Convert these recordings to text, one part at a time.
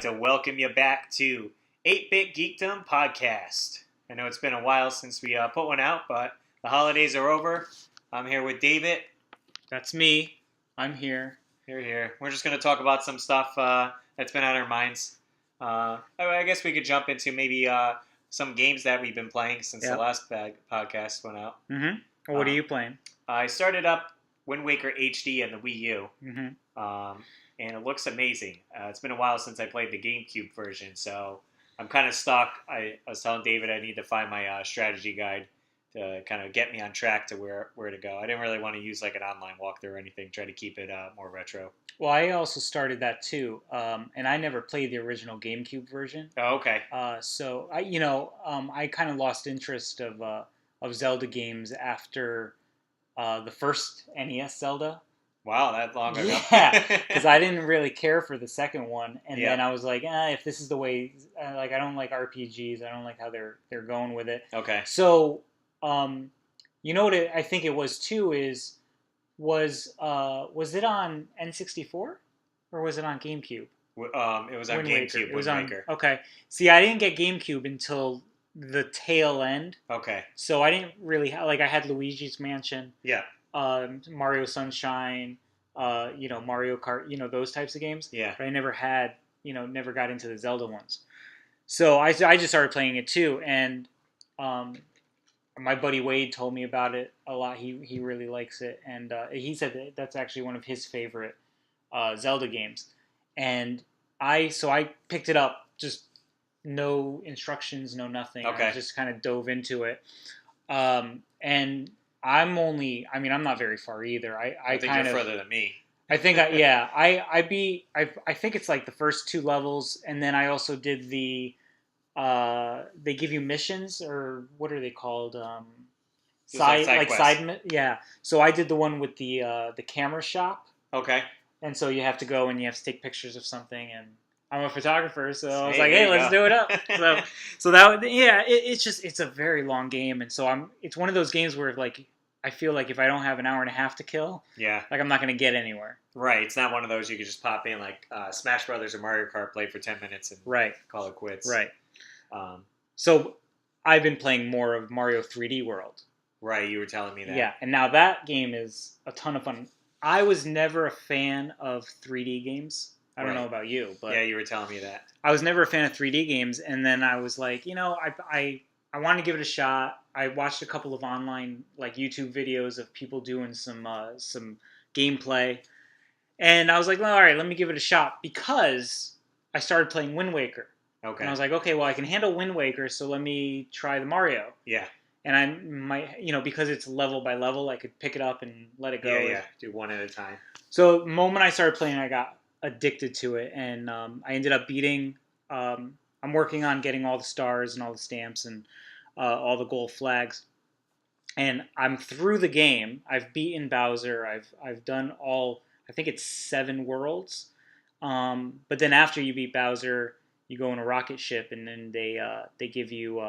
like to welcome you back to 8-Bit Geekdom Podcast. I know it's been a while since we put one out, but the holidays are over. I'm here with David. That's me. I'm here. Here. We're just going to talk about some stuff that's been on our minds. I guess we could jump into maybe some games that we've been playing since the last podcast went out. Mm-hmm. Well, what are you playing? I started up Wind Waker HD and the Wii U. Mm-hmm. And it looks amazing. It's been a while since I played the GameCube version, so I'm kind of stuck. I was telling David I need to find my strategy guide to kind of get me on track to where to go. I didn't really want to use like an online walkthrough or anything, try to keep it more retro. Well, I also started that too, and I never played the original GameCube version. Oh, okay. So I kind of lost interest of Zelda games after the first NES Zelda. Wow, that long ago. Yeah, because I didn't really care for the second one, and then I was like, if this is the way, I don't like RPGs. I don't like how they're going with it. Okay. So, you know what I think it was too was it on N64 or was it on GameCube? It was on GameCube. It was on. Okay. See, I didn't get GameCube until the tail end. Okay. So I didn't really I had Luigi's Mansion. Yeah. Mario Sunshine, Mario Kart, those types of games. Yeah. But I never had, never got into the Zelda ones. So I just started playing it too, and my buddy Wade told me about it a lot. He really likes it, and he said that's actually one of his favorite Zelda games. And I picked it up, just no instructions, no nothing. Okay. I just kind of dove into it, and I'm not very far either. I think you're further than me. I think I think it's like the first two levels, and then I also did the they give you missions, or what are they called? Yeah. So I did the one with the camera shop. Okay. And so you have to go and you have to take pictures of something, and I'm a photographer, so I was like, hey, let's do it up. So it's a very long game, and so it's one of those games where like I feel like if I don't have an hour and a half to kill, like I'm not going to get anywhere. Right. It's not one of those you could just pop in like Smash Brothers or Mario Kart, play for 10 minutes and call it quits. Right. So I've been playing more of Mario 3D World. Right. You were telling me that. Yeah. And now that game is a ton of fun. I was never a fan of 3D games. I don't know about you, but yeah, you were telling me that. I was never a fan of 3D games, and then I was like, I wanted to give it a shot. I watched a couple of online like YouTube videos of people doing some gameplay, and I was like, well, all right, let me give it a shot, because I started playing Wind Waker. Okay. And I was like, okay, well, I can handle Wind Waker, so let me try the Mario. Yeah. And I might, because it's level by level, I could pick it up and let it go. Yeah. Do one at a time. So the moment I started playing, I got addicted to it, and I ended up beating. I'm working on getting all the stars and all the stamps and all the gold flags, and I'm through the game. I've beaten Bowser. I've done all. I think it's 7 worlds. But then after you beat Bowser, you go in a rocket ship, and then they give you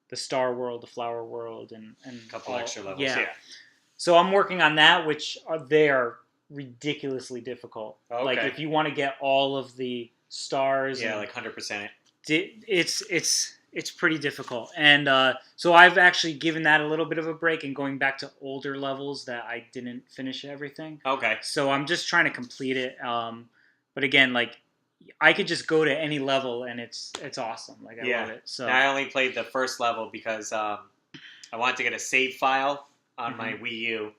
the Star World, the Flower World, and a couple extra levels. Yeah. So I'm working on that, which they are ridiculously difficult. Okay. Like if you want to get all of the stars, like 100%. It's pretty difficult, and so I've actually given that a little bit of a break and going back to older levels that I didn't finish everything. Okay. So I'm just trying to complete it. But again, like I could just go to any level and it's awesome. Like I love it. So now, I only played the first level because I wanted to get a save file on my Wii U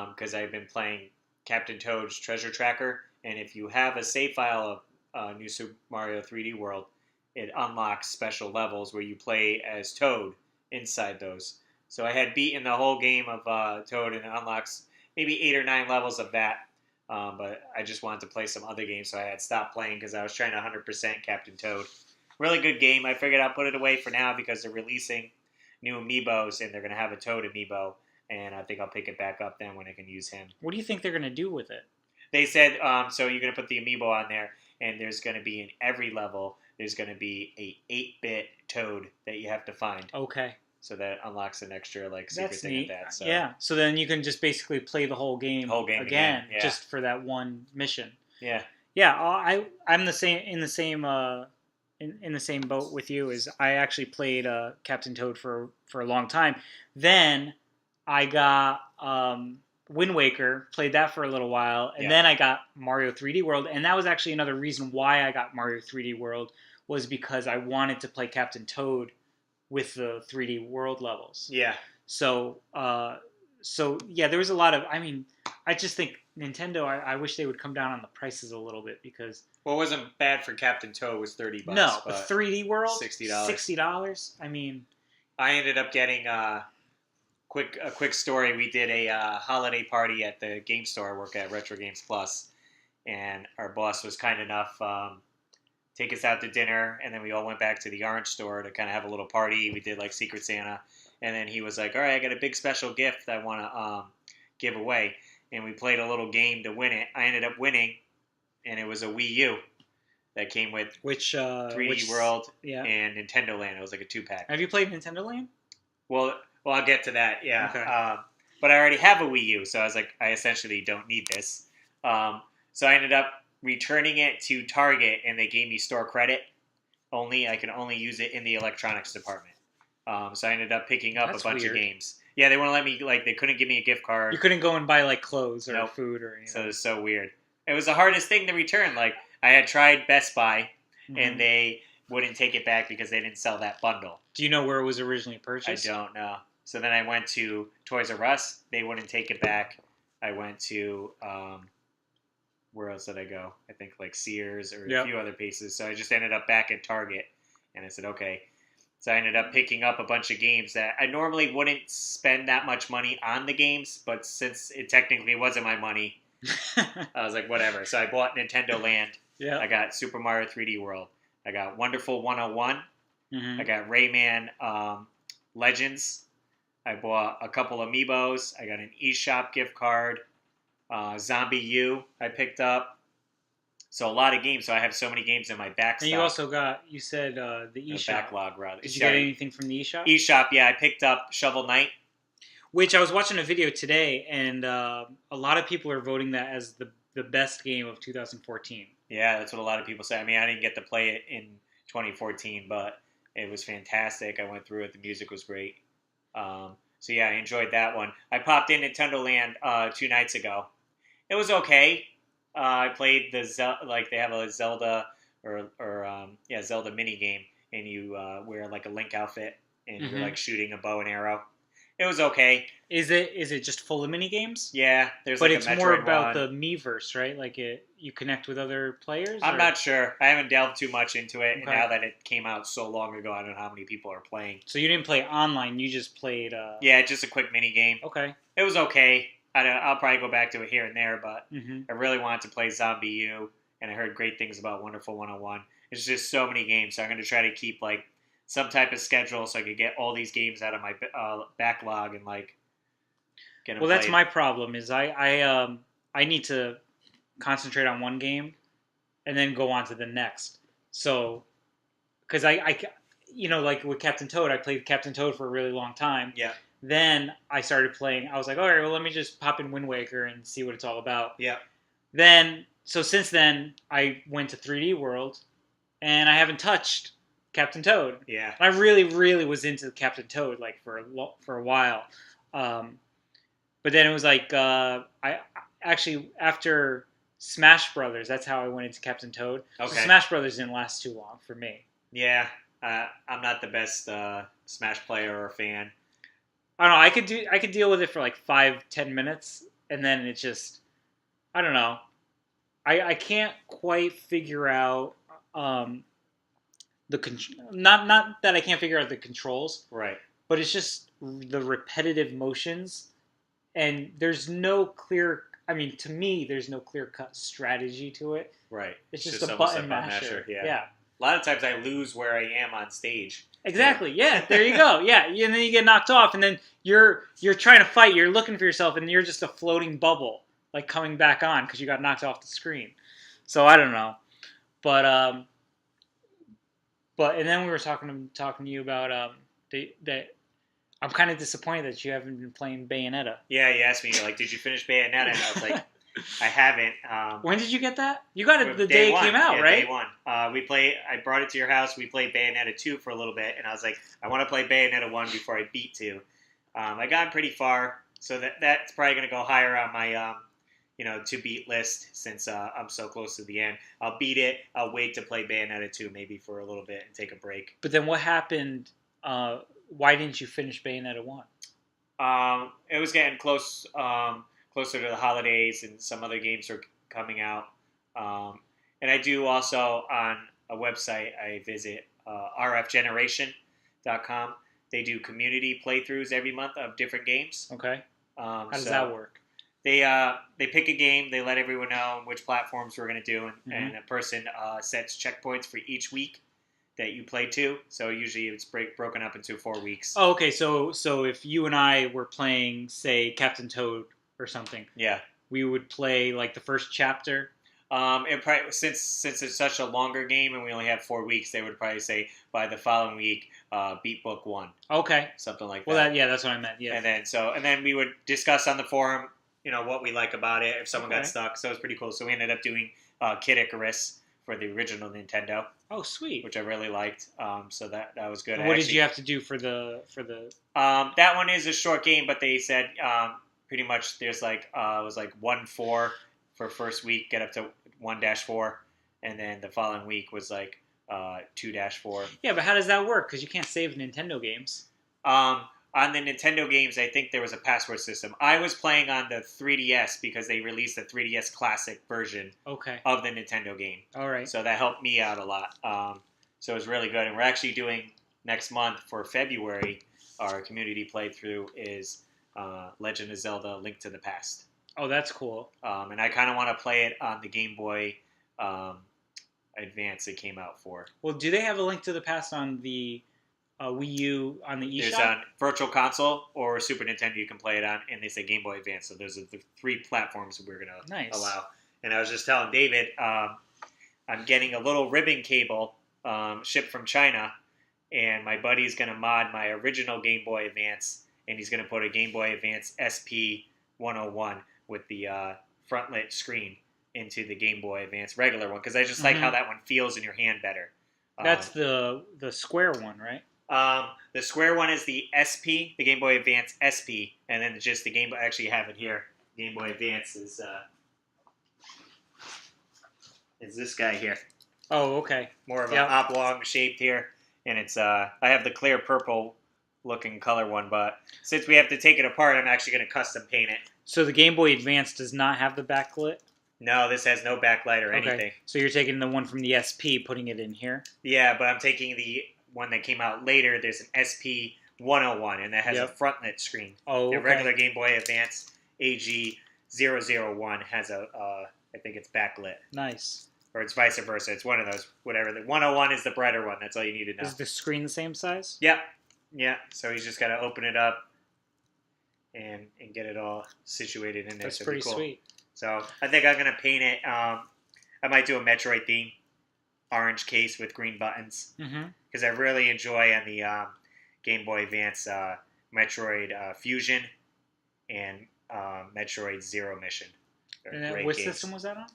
because I've been playing Captain Toad's Treasure Tracker, and if you have a save file of New Super Mario 3D World, it unlocks special levels where you play as Toad inside those. So I had beaten the whole game of Toad, and it unlocks maybe 8 or 9 levels of that. But I just wanted to play some other games, so I had stopped playing because I was trying to 100% Captain Toad. Really good game. I figured I'll put it away for now because they're releasing new Amiibos, and they're going to have a Toad Amiibo. And I think I'll pick it back up then when I can use him. What do you think they're going to do with it? They said, so you're going to put the Amiibo on there, and there's going to be in every level, there's going to be a 8-bit Toad that you have to find. Okay. So that unlocks an extra secret thing neat. at that. So. Yeah. So then you can just basically play the whole game again. Yeah. Just for that one mission. Yeah. Yeah, I'm the same in the same boat with you. Is I actually played Captain Toad for a long time. Then I got Wind Waker, played that for a little while, and Yeah. then I got Mario 3D World, and that was actually another reason why I got Mario 3D World was because I wanted to play Captain Toad with the 3D World levels. Yeah. So yeah, there was a lot of. I mean, I just think Nintendo. I wish they would come down on the prices a little bit because. Well, it wasn't bad for Captain Toad. It was $30. No, but 3D World, $60. $60. I mean, I ended up getting a quick story. We did a holiday party at the game store I work at, Retro Games Plus, and our boss was kind enough take us out to dinner, and then we all went back to the Orange store to kind of have a little party. We did like Secret Santa, and then he was like, "All right, I got a big special gift I want to give away," and we played a little game to win it. I ended up winning, and it was a Wii U that came with 3D World and Nintendo Land. It was like a 2-pack. Have you played Nintendo Land? Well, I'll get to that. Yeah. Okay. But I already have a Wii U, so I was like, I essentially don't need this. So I ended up returning it to Target, and they gave me store credit. I can only use it in the electronics department. So I ended up picking up a bunch of games. Yeah, they wouldn't let me, they couldn't give me a gift card. You couldn't go and buy, clothes or food or anything. So it was so weird. It was the hardest thing to return. I had tried Best Buy, and they wouldn't take it back because they didn't sell that bundle. Do you know where it was originally purchased? I don't know. So then I went to Toys R Us. They wouldn't take it back. I went to, where else did I go? I think Sears or a few other places. So I just ended up back at Target, and I said, okay. So I ended up picking up a bunch of games that I normally wouldn't spend that much money on the games, but since it technically wasn't my money, I was like, whatever. So I bought Nintendo Land. Yeah. I got Super Mario 3D World. I got Wonderful 101. I got Rayman Legends. I bought a couple Amiibos. I got an eShop gift card. Zombie U I picked up. So a lot of games. So I have so many games in my backstock. And you also got, you said the eShop. Backlog, rather. Did you get anything from the eShop? eShop, yeah. I picked up Shovel Knight. Which I was watching a video today, and a lot of people are voting that as the best game of 2014. Yeah, that's what a lot of people say. I mean, I didn't get to play it in 2014, but it was fantastic. I went through it. The music was great. So yeah, I enjoyed that one. I popped in Nintendo Land 2 nights ago. It was okay. I played they have a Zelda Zelda mini game, and you wear a Link outfit, and you're shooting a bow and arrow. It was okay. Is it just full of mini games? Yeah, but it's more about the Miiverse, right? You connect with other players. I'm not sure. I haven't delved too much into it, and now that it came out so long ago, I don't know how many people are playing. So you didn't play online. You just played. Yeah, just a quick mini game. Okay. It was okay. I'll probably go back to it here and there, but I really wanted to play Zombie U, and I heard great things about Wonderful 101. There's just so many games, so I'm going to try to keep some type of schedule so I could get all these games out of my backlog and get them Well, that's played. my problem. Is I need to concentrate on one game and then go on to the next. So, because I with Captain Toad, I played Captain Toad for a really long time. Yeah. Then I started playing. I was like, all right, well, let me just pop in Wind Waker and see what it's all about. Yeah. So since then, I went to 3D World, and I haven't touched Captain Toad. Yeah. I really, really was into Captain Toad for a while. But then it was I actually, after Smash Brothers, that's how I went into Captain Toad. Okay. So Smash Brothers didn't last too long for me. Yeah. I'm not the best Smash player or fan. I don't know. I could deal with it for 5-10 minutes, and then it just, I don't know. I can't quite figure out not that I can't figure out the controls, right? But it's just the repetitive motions, and there's no clear. I mean, to me, there's no clear-cut strategy to it. Right. It's just a button masher. Yeah. A lot of times I lose where I am on stage. Exactly. Yeah. There you go. Yeah. And then you get knocked off, and then you're trying to fight. You're looking for yourself, and you're just a floating bubble, coming back on because you got knocked off the screen. So I don't know, but and then we were talking to you about that. I'm kind of disappointed that you haven't been playing Bayonetta. Yeah, you asked me did you finish Bayonetta? And I was like, I haven't. When did you get that? You got it the day it came out, yeah, right? Day one. I brought it to your house. We played Bayonetta 2 for a little bit, and I was like, I want to play Bayonetta 1 before I beat 2. I got pretty far, so that's probably going to go higher on my to beat list since I'm so close to the end. I'll beat it. I'll wait to play Bayonetta 2 maybe for a little bit and take a break. But then what happened? Why didn't you finish Bayonetta 1? It was getting closer to the holidays, and some other games were coming out. And I do also on a website I visit, rfgeneration.com. They do community playthroughs every month of different games. Okay. How does that work? They pick a game. They let everyone know which platforms we're going to do, and a person sets checkpoints for each week that you play to. So usually it's broken up into 4 weeks. Oh, okay. So if you and I were playing, say, Captain Toad or something, yeah, we would play like the first chapter. It probably, since it's such a longer game and we only have 4 weeks, they would probably say by the following week, beat book 1. Okay, something like that. Well, that's what I meant. Yeah, and then we would discuss on the forum, what we like about it if someone got stuck. So it was pretty cool. So we ended up doing Kid Icarus for the original Nintendo. Oh, sweet! Which I really liked. So that was good. And what did you have to do for the? That one is a short game, but they said pretty much there's it was like 1-4 for first week, get up to 1-4, and then the following week was like 2-4. Yeah, but how does that work? Because you can't save Nintendo games. On the Nintendo games, I think there was a password system. I was playing on the 3DS because they released the 3DS Classic version of the Nintendo game. All right. So that helped me out a lot. So it was really good. And we're actually doing next month for February, our community playthrough is Legend of Zelda: Link to the Past. Oh, that's cool. And I kind of want to play it on the Game Boy Advance it came out for. Well, do they have a Link to the Past on the Wii U on the eShop? There's on Virtual Console or Super Nintendo you can play it on, and they say Game Boy Advance. So those are the 3 platforms we're going to allow. And I was just telling David, I'm getting a little ribbon cable shipped from China, and my buddy's going to mod my original Game Boy Advance, and he's going to put a Game Boy Advance SP 101 with the front-lit screen into the Game Boy Advance regular one, because I just like how that one feels in your hand better. That's the square one, right? The square one is the SP, the Game Boy Advance SP, and then just the Game Boy. I actually have it here. Game Boy Advance is this guy here. Oh, okay. More of an oblong shaped here, and it's I have the clear purple looking color one, but since we have to take it apart, I'm actually going to custom paint it. So the Game Boy Advance does not have the backlit? No, this has no backlight or anything. So you're taking the one from the SP, putting it in here? Yeah, but I'm taking the one that came out later. There's an SP 101, and that has a front-lit screen. Oh, okay. The regular Game Boy Advance AG 001 has I think it's backlit. Nice. Or it's vice versa. It's one of those, whatever. The 101 is the brighter one. That's all you need to know. Is the screen the same size? Yep. Yeah. So he's just got to open it up and get it all situated in there. That's pretty cool. Sweet. So I think I'm going to paint it. I might do a Metroid theme. Orange case with green buttons. Because I really enjoy on the Game Boy Advance Metroid Fusion and Metroid Zero Mission. And what system was that on?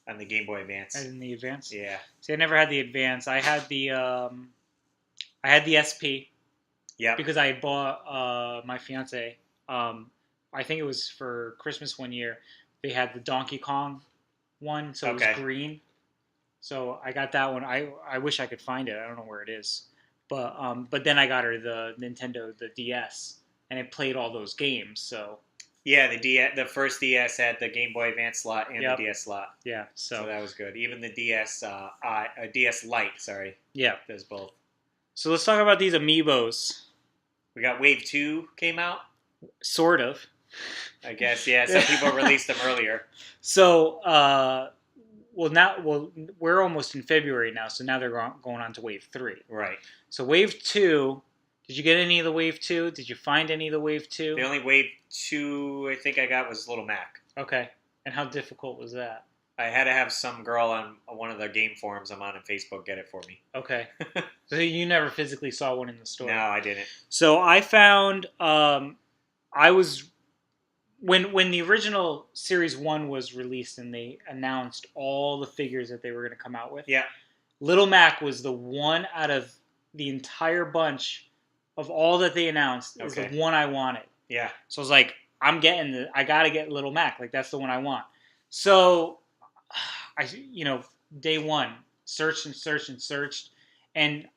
On the Game Boy Advance. In the Advance? Yeah. See, I never had the Advance. I had the SP. Yeah. Because I bought my fiance. I think it was for Christmas one year. They had the Donkey Kong one, so it was green. So I got that one. I wish I could find it. I don't know where it is. But then I got her the Nintendo, the DS, and it played all those games. So yeah, the first DS had the Game Boy Advance slot and the DS slot. Yeah, so that was good. Even the DS DS Lite, sorry. Yeah, does both. So let's talk about these Amiibos. We got Wave 2 came out. Sort of. I guess, yeah. Some people released them earlier. So, we're almost in February now, so now they're going on to Wave 3. Right. So Wave 2, did you get any of the Wave 2? Did you find any of the Wave 2? The only Wave 2 I think I got was Little Mac. Okay. And how difficult was that? I had to have some girl on one of the game forums I'm on Facebook get it for me. Okay. So you never physically saw one in the store? No, I didn't. So I found, when the original Series 1 was released and they announced all the figures that they were going to come out with, Yeah. Little Mac was the one out of the entire bunch of all that they announced is the one I wanted. Yeah. So I was like, I got to get Little Mac. Like, that's the one I want. So, day one, searched and searched and searched. And,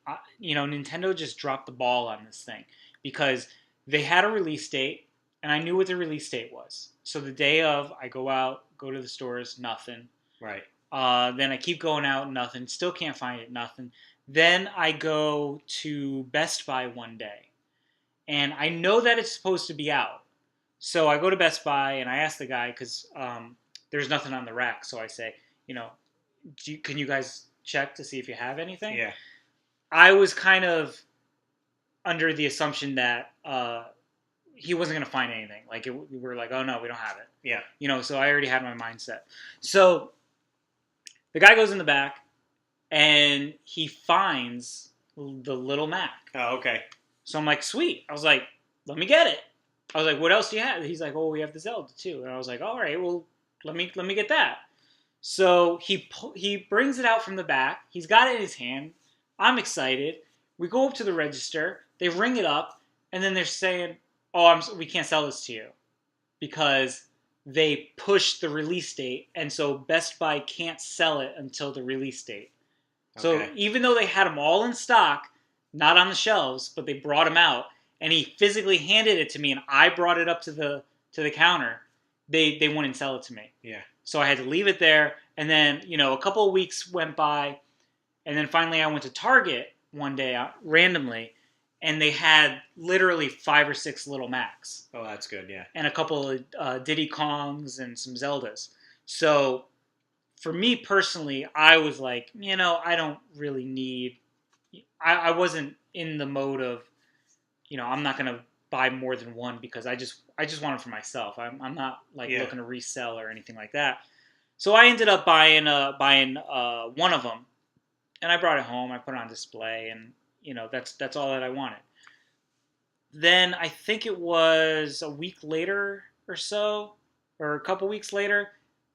Nintendo just dropped the ball on this thing because they had a release date, and I knew what the release date was. So the day of, I go to the stores, nothing. Right. Then I keep going out, nothing. Still can't find it, nothing. Then I go to Best Buy one day, and I know that it's supposed to be out. So I go to Best Buy, and I ask the guy, because there's nothing on the rack. So I say, can you guys check to see if you have anything? Yeah. I was kind of under the assumption that he wasn't going to find anything. Like, we were like, oh, no, we don't have it. Yeah. So I already had my mindset. So the guy goes in the back, and he finds the Little Mac. Oh, okay. So I'm like, sweet. I was like, let me get it. I was like, what else do you have? He's like, oh, we have the Zelda too. And I was like, all right, well, let me get that. So he brings it out from the back. He's got it in his hand. I'm excited. We go up to the register. They ring it up, and then they're saying, oh, we can't sell this to you because they pushed the release date, and so Best Buy can't sell it until the release date. So even though they had them all in stock, not on the shelves, but they brought them out, and he physically handed it to me, and I brought it up to the counter, they wouldn't sell it to me. Yeah. So I had to leave it there, and then a couple of weeks went by, and then finally I went to Target one day randomly, and they had literally 5 or 6 Little Macs. Oh, that's good, yeah. And a couple of Diddy Kongs and some Zeldas. So for me personally, I was like, I don't really need... I wasn't in the mode of, I'm not going to buy more than one because I just want it for myself. I'm not looking to resell or anything like that. So I ended up buying one of them, and I brought it home. I put it on display, and that's all that I wanted. Then I think it was a week later or so, or a couple weeks later,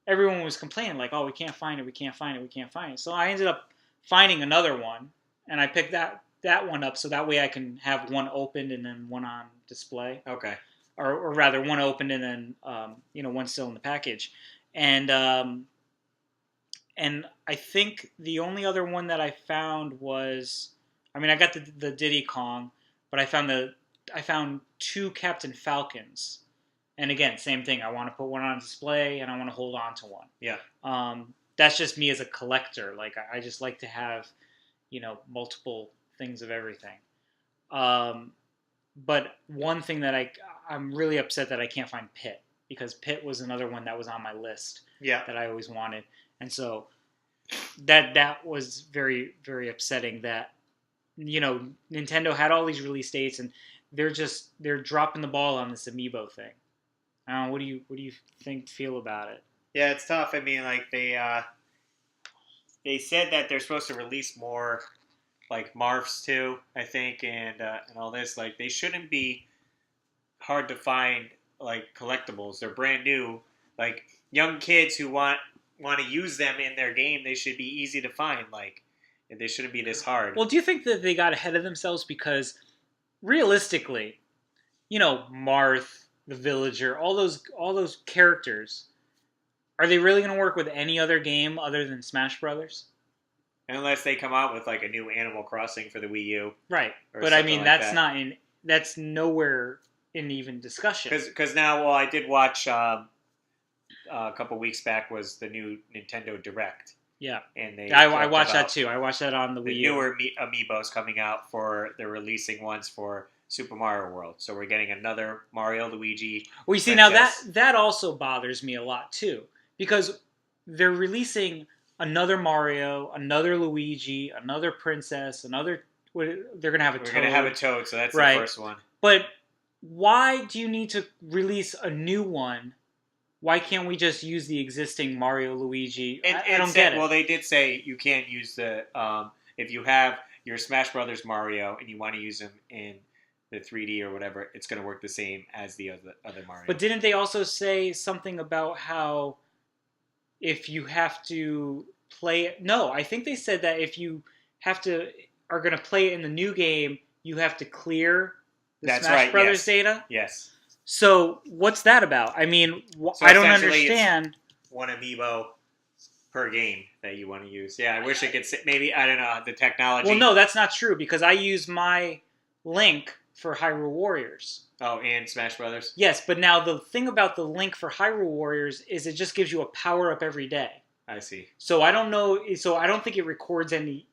everyone was complaining like, "Oh, we can't find it. We can't find it. We can't find it." So I ended up finding another one, and I picked that one up so that way I can have one opened and then one on display. Okay. Or rather, one opened and then one still in the package, and I think the only other one that I found was, I got the Diddy Kong, but I found 2 Captain Falcons, and again, same thing. I want to put one on display and I want to hold on to one. Yeah. That's just me as a collector. Like I just like to have, multiple things of everything. But one thing that I'm really upset that I can't find Pit, because Pit was another one that was on my list. Yeah. That I always wanted, and so that was very, very upsetting that Nintendo had all these release dates and they're dropping the ball on this Amiibo thing. I don't know, what do you feel about it? Yeah, it's tough. They said that they're supposed to release more like Marfs too, I think, and all this. Like, they shouldn't be hard to find, like, collectibles. They're brand new. Like, young kids who want to use them in their game, they should be easy to find. Like, they shouldn't be this hard. Well, do you think that they got ahead of themselves? Because realistically, Marth, the Villager, all those characters, are they really going to work with any other game other than Smash Brothers? Unless they come out with like a new Animal Crossing for the Wii U, right? But that's nowhere in even discussion. Because now, well, I did watch a couple weeks back was the new Nintendo Direct. Yeah, and I watched that too. I watched that on the Wii U. The newer Amiibos coming out they're releasing ones for Super Mario World. So we're getting another Mario, Luigi. Well, you see, now that also bothers me a lot too, because they're releasing another Mario, another Luigi, another Princess, they're going to have a Toad. We're going to have a Toad, so that's right. The first one. But why do you need to release a new one? Why can't we just use the existing Mario, Luigi? I don't get it. Well, they did say you can't use the... if you have your Smash Brothers Mario and you want to use him in the 3D or whatever, it's going to work the same as the other Mario. But didn't they also say something about how if you have to play it? No, I think they said that if you are going to play it in the new game, you have to clear the That's Smash right, Brothers yes. data. Yes. So what's that about? I mean, So I don't essentially understand. It's one amiibo per game that you want to use. Yeah, I wish it could. Maybe I don't know the technology. Well, no, that's not true because I use my Link for Hyrule Warriors. Oh, and Smash Brothers. Yes, but now the thing about the Link for Hyrule Warriors is it just gives you a power up every day. I see. So I don't know. So I don't think it records any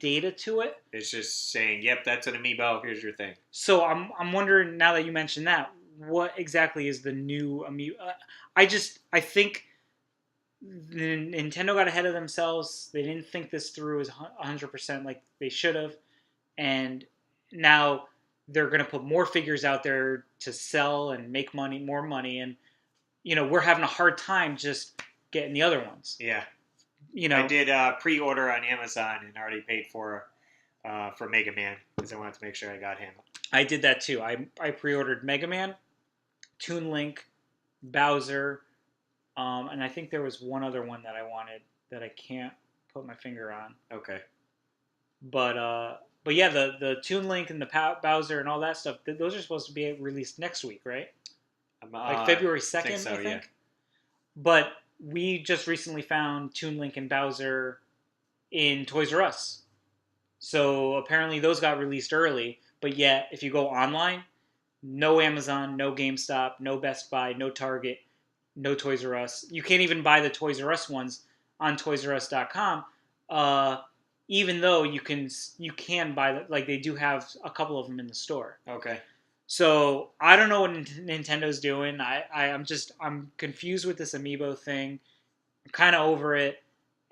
data to it. It's just saying, "Yep, that's an amiibo. Here's your thing." So I'm wondering now that you mentioned that, what exactly is the new amiibo? I think Nintendo got ahead of themselves. They didn't think this through as 100% like they should have, and now they're going to put more figures out there to sell and make more money, and we're having a hard time just getting the other ones. Yeah. I did pre-order on Amazon and already paid for Mega Man because I wanted to make sure I got him. I did that too. I pre-ordered Mega Man, Toon Link, Bowser, and I think there was one other one that I wanted that I can't put my finger on. Okay. But yeah, the Toon Link and the Bowser and all that stuff, those are supposed to be released next week, right? Like February 2nd, I think. Yeah. But we just recently found Toon Link and Bowser in Toys R Us. So apparently those got released early, but yet if you go online, no Amazon, no GameStop, no Best Buy, no Target, no Toys R Us. You can't even buy the Toys R Us ones on ToysRUs.com, even though you can buy them. Like they do have a couple of them in the store. Okay. So I don't know what Nintendo's doing. I'm confused with this Amiibo thing. I'm kind of over it,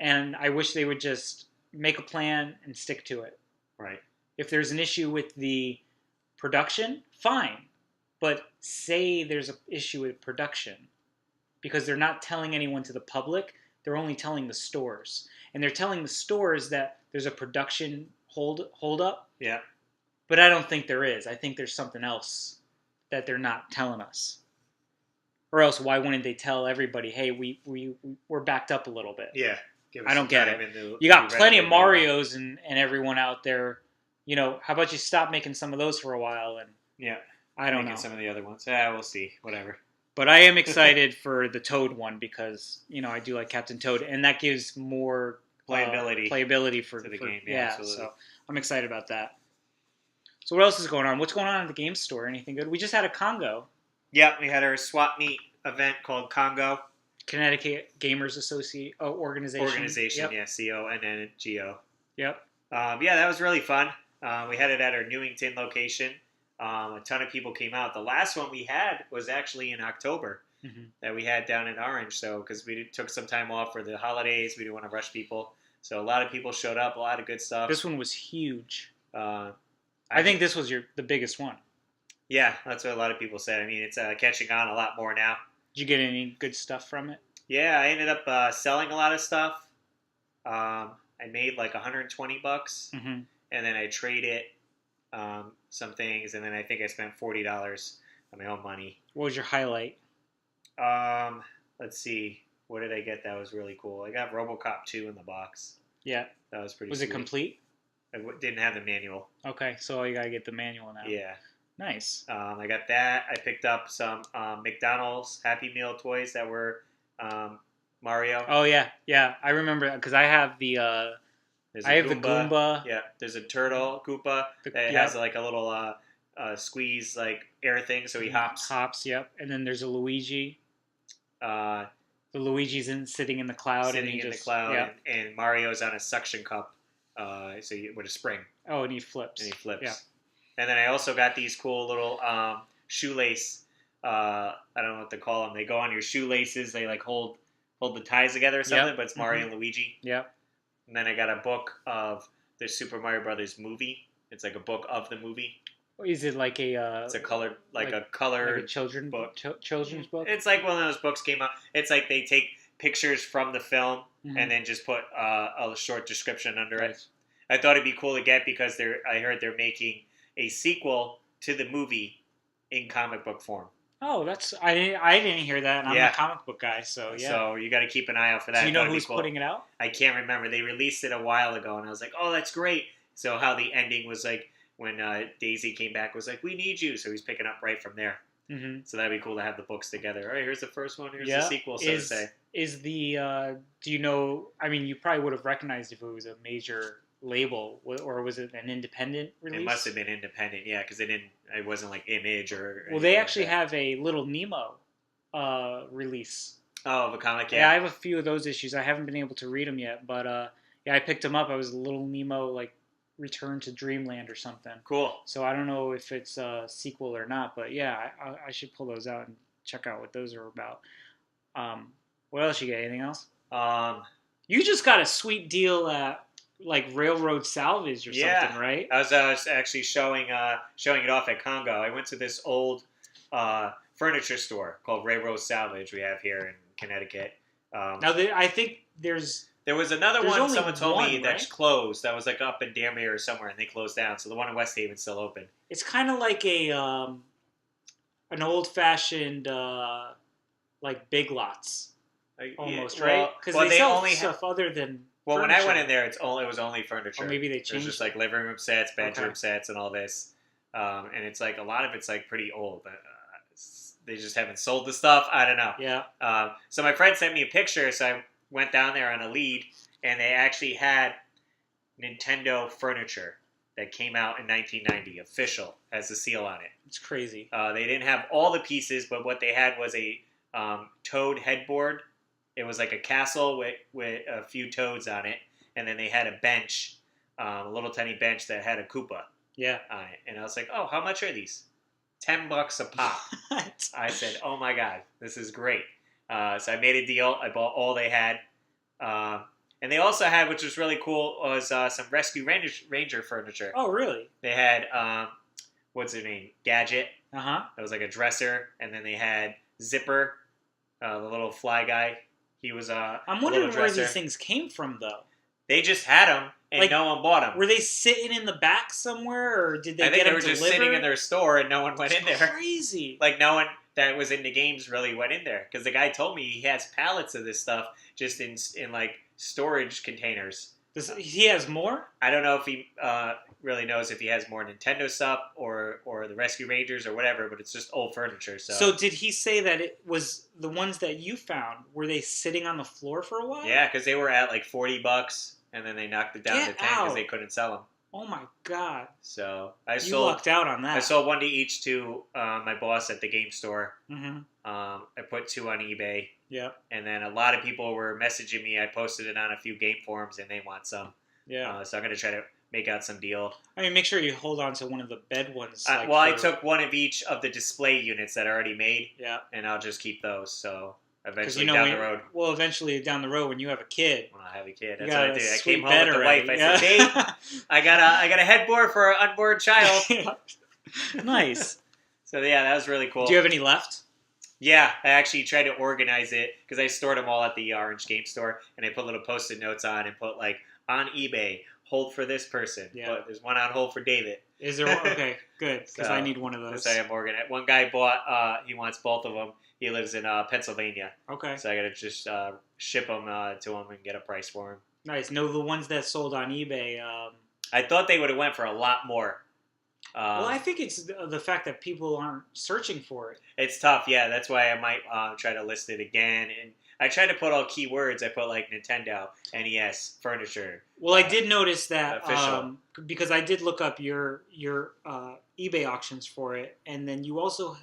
and I wish they would just make a plan and stick to it. Right. If there's an issue with the production, fine, but say there's an issue with production because they're not telling anyone to the public. They're only telling the stores, and they're telling the stores that there's a production hold up. Yeah. But I don't think there is. I think there's something else that they're not telling us. Or else, why wouldn't they tell everybody, hey, we're backed up a little bit? Yeah. I don't get it. You got plenty of Marios and everyone out there. How about you stop making some of those for a while? And yeah. I don't know. Making some of the other ones. Yeah, we'll see. Whatever. But I am excited for the Toad one because, I do like Captain Toad. And that gives more playability for the game. Yeah, absolutely. So I'm excited about that. So what else is going on? What's going on at the game store? Anything good? We just had a Congo. Yep, we had our swap meet event called Congo. Connecticut Gamers Organization. Organization, yep. Yeah, CONNGO. Yep. Yeah, that was really fun. We had it at our Newington location. A ton of people came out. The last one we had was actually in October that we had down in Orange. So because we took some time off for the holidays, we didn't want to rush people. So a lot of people showed up. A lot of good stuff. This one was huge. I think this was the biggest one. Yeah, that's what a lot of people said. I mean, it's catching on a lot more now. Did you get any good stuff from it? Yeah, I ended up selling a lot of stuff. I made like $120, and then I traded some things, and then I think I spent $40 on my own money. What was your highlight? Let's see. What did I get that was really cool? I got RoboCop 2 in the box. Yeah. That was pretty Was sweet. it complete? I didn't have the manual. Okay, so you got to get the manual now. Yeah. Nice. I got that. I picked up some McDonald's Happy Meal toys that were Mario. Oh, yeah. Yeah, I remember that because I have the the Goomba. Yeah, there's a turtle, Koopa, that has like a little squeeze like air thing, so he hops. Hops, yep. And then there's a Luigi. The Luigi's sitting in the cloud. Sitting in the cloud, yep. and Mario's on a suction cup with a spring. Oh, and he flips. Yeah. And then I also got these cool little shoelace. I don't know what to call them. They go on your shoelaces. They like hold the ties together or something. Yep. But it's Mario and Luigi. Yep. And then I got a book of the Super Mario Brothers movie. It's like a book of the movie. Is it like a? It's a colored, like a children's book. Children's book. It's like one of those books came out. It's like they take pictures from the film and then just put a short description under it. I thought it'd be cool to get because I heard they're making a sequel to the movie in comic book form. Oh, I didn't hear that, and I'm a comic book guy, so yeah. So you got to keep an eye out for that. Do you know who's putting it out? I can't remember. They released it a while ago, and I was like, oh, that's great. So how the ending was like when Daisy came back was like, we need you. So he's picking up right from there. Mm-hmm. So that'd be cool to have the books together. All right, here's the first one. Here's the sequel, so to say. Is the, do you know, I mean, you probably would have recognized if it was a major label, or was it an independent release? It must have been independent, yeah, because it wasn't like Image or. Well, they actually have a Little Nemo release. Oh, of a comic, yeah. I have a few of those issues. I haven't been able to read them yet, but I picked them up. I was Little Nemo, like Return to Dreamland or something. Cool. So I don't know if it's a sequel or not, but yeah, I should pull those out and check out what those are about. What else you got? Anything else? You just got a sweet deal at like Railroad Salvage or something, right? I was actually showing it off at Congo. I went to this old furniture store called Railroad Salvage we have here in Connecticut. Now, I think there was another one someone told me that's closed. That was like up in Dearmere or somewhere, and they closed down. So the one in West Haven's still open. It's kind of like an old-fashioned like Big Lots. Almost, right? Because they sell only stuff other than furniture. When I went in there, it was only furniture. Or maybe they changed. It was just like living room sets, bedroom sets, and all this. And it's like a lot of it's like pretty old. They just haven't sold the stuff. I don't know. Yeah. So my friend sent me a picture, so I went down there on a lead, and they actually had Nintendo furniture that came out in 1990, official, has the seal on it. It's crazy. They didn't have all the pieces, but what they had was a Toad headboard. It was like a castle with a few toads on it, and then they had a bench, a little tiny bench that had a Koopa on it. And I was like, oh, how much are these? $10 a pop. I said, oh my God, this is great. So I made a deal. I bought all they had. And they also had, which was really cool, was some Rescue Ranger furniture. Oh, really? They had, what's her name? Gadget. Uh-huh. That was like a dresser. And then they had Zipper, the little fly guy. He was I'm wondering where these things came from, though. They just had them, and no one bought them. Were they sitting in the back somewhere, or did they get them delivered? I think they were just sitting in their store, and no one went in there. Crazy. Like, no one that was into games really went in there. Because the guy told me he has pallets of this stuff just in like, storage containers. He has more? I don't know if he really knows if he has more Nintendo stuff or the Rescue Rangers or whatever, but it's just old furniture. So did he say that it was the ones that you found, were they sitting on the floor for a while? Yeah, because they were at like $40, and then they knocked it down to $10 because they couldn't sell them. Oh my God. So you lucked out on that. I sold one to each to my boss at the game store. Mm-hmm. I put 2 on eBay. Yeah. And then a lot of people were messaging me. I posted it on a few game forums, and they want some. Yeah. So I'm going to try to make out some deal. I mean, make sure you hold on to one of the bed ones. I took one of each of the display units that are already made. Yeah. And I'll just keep those. So eventually down the road. Well, eventually down the road when you have a kid. When I have a kid. That's what I do. I came home with the already. wife. I said, babe, I got a headboard for an unborn child. Nice. So yeah, that was really cool. Do you have any left? Yeah, I actually tried to organize it because I stored them all at the Orange Game Store, and I put little Post-it notes on and put like on eBay, hold for this person. Yeah. But there's one on hold for David. Is there one? Okay, good, because I need one of those. I am organized. One guy bought. He wants both of them. He lives in Pennsylvania. Okay. So I gotta just ship them to him and get a price for him. Nice. No, the ones that sold on eBay. I thought they would have went for a lot more. Well, I think it's the fact that people aren't searching for it. It's tough, yeah. That's why I might try to list it again. And I try to put all keywords. I put like Nintendo, NES, furniture. Well, I did notice that because I did look up your eBay auctions for it, and then you also,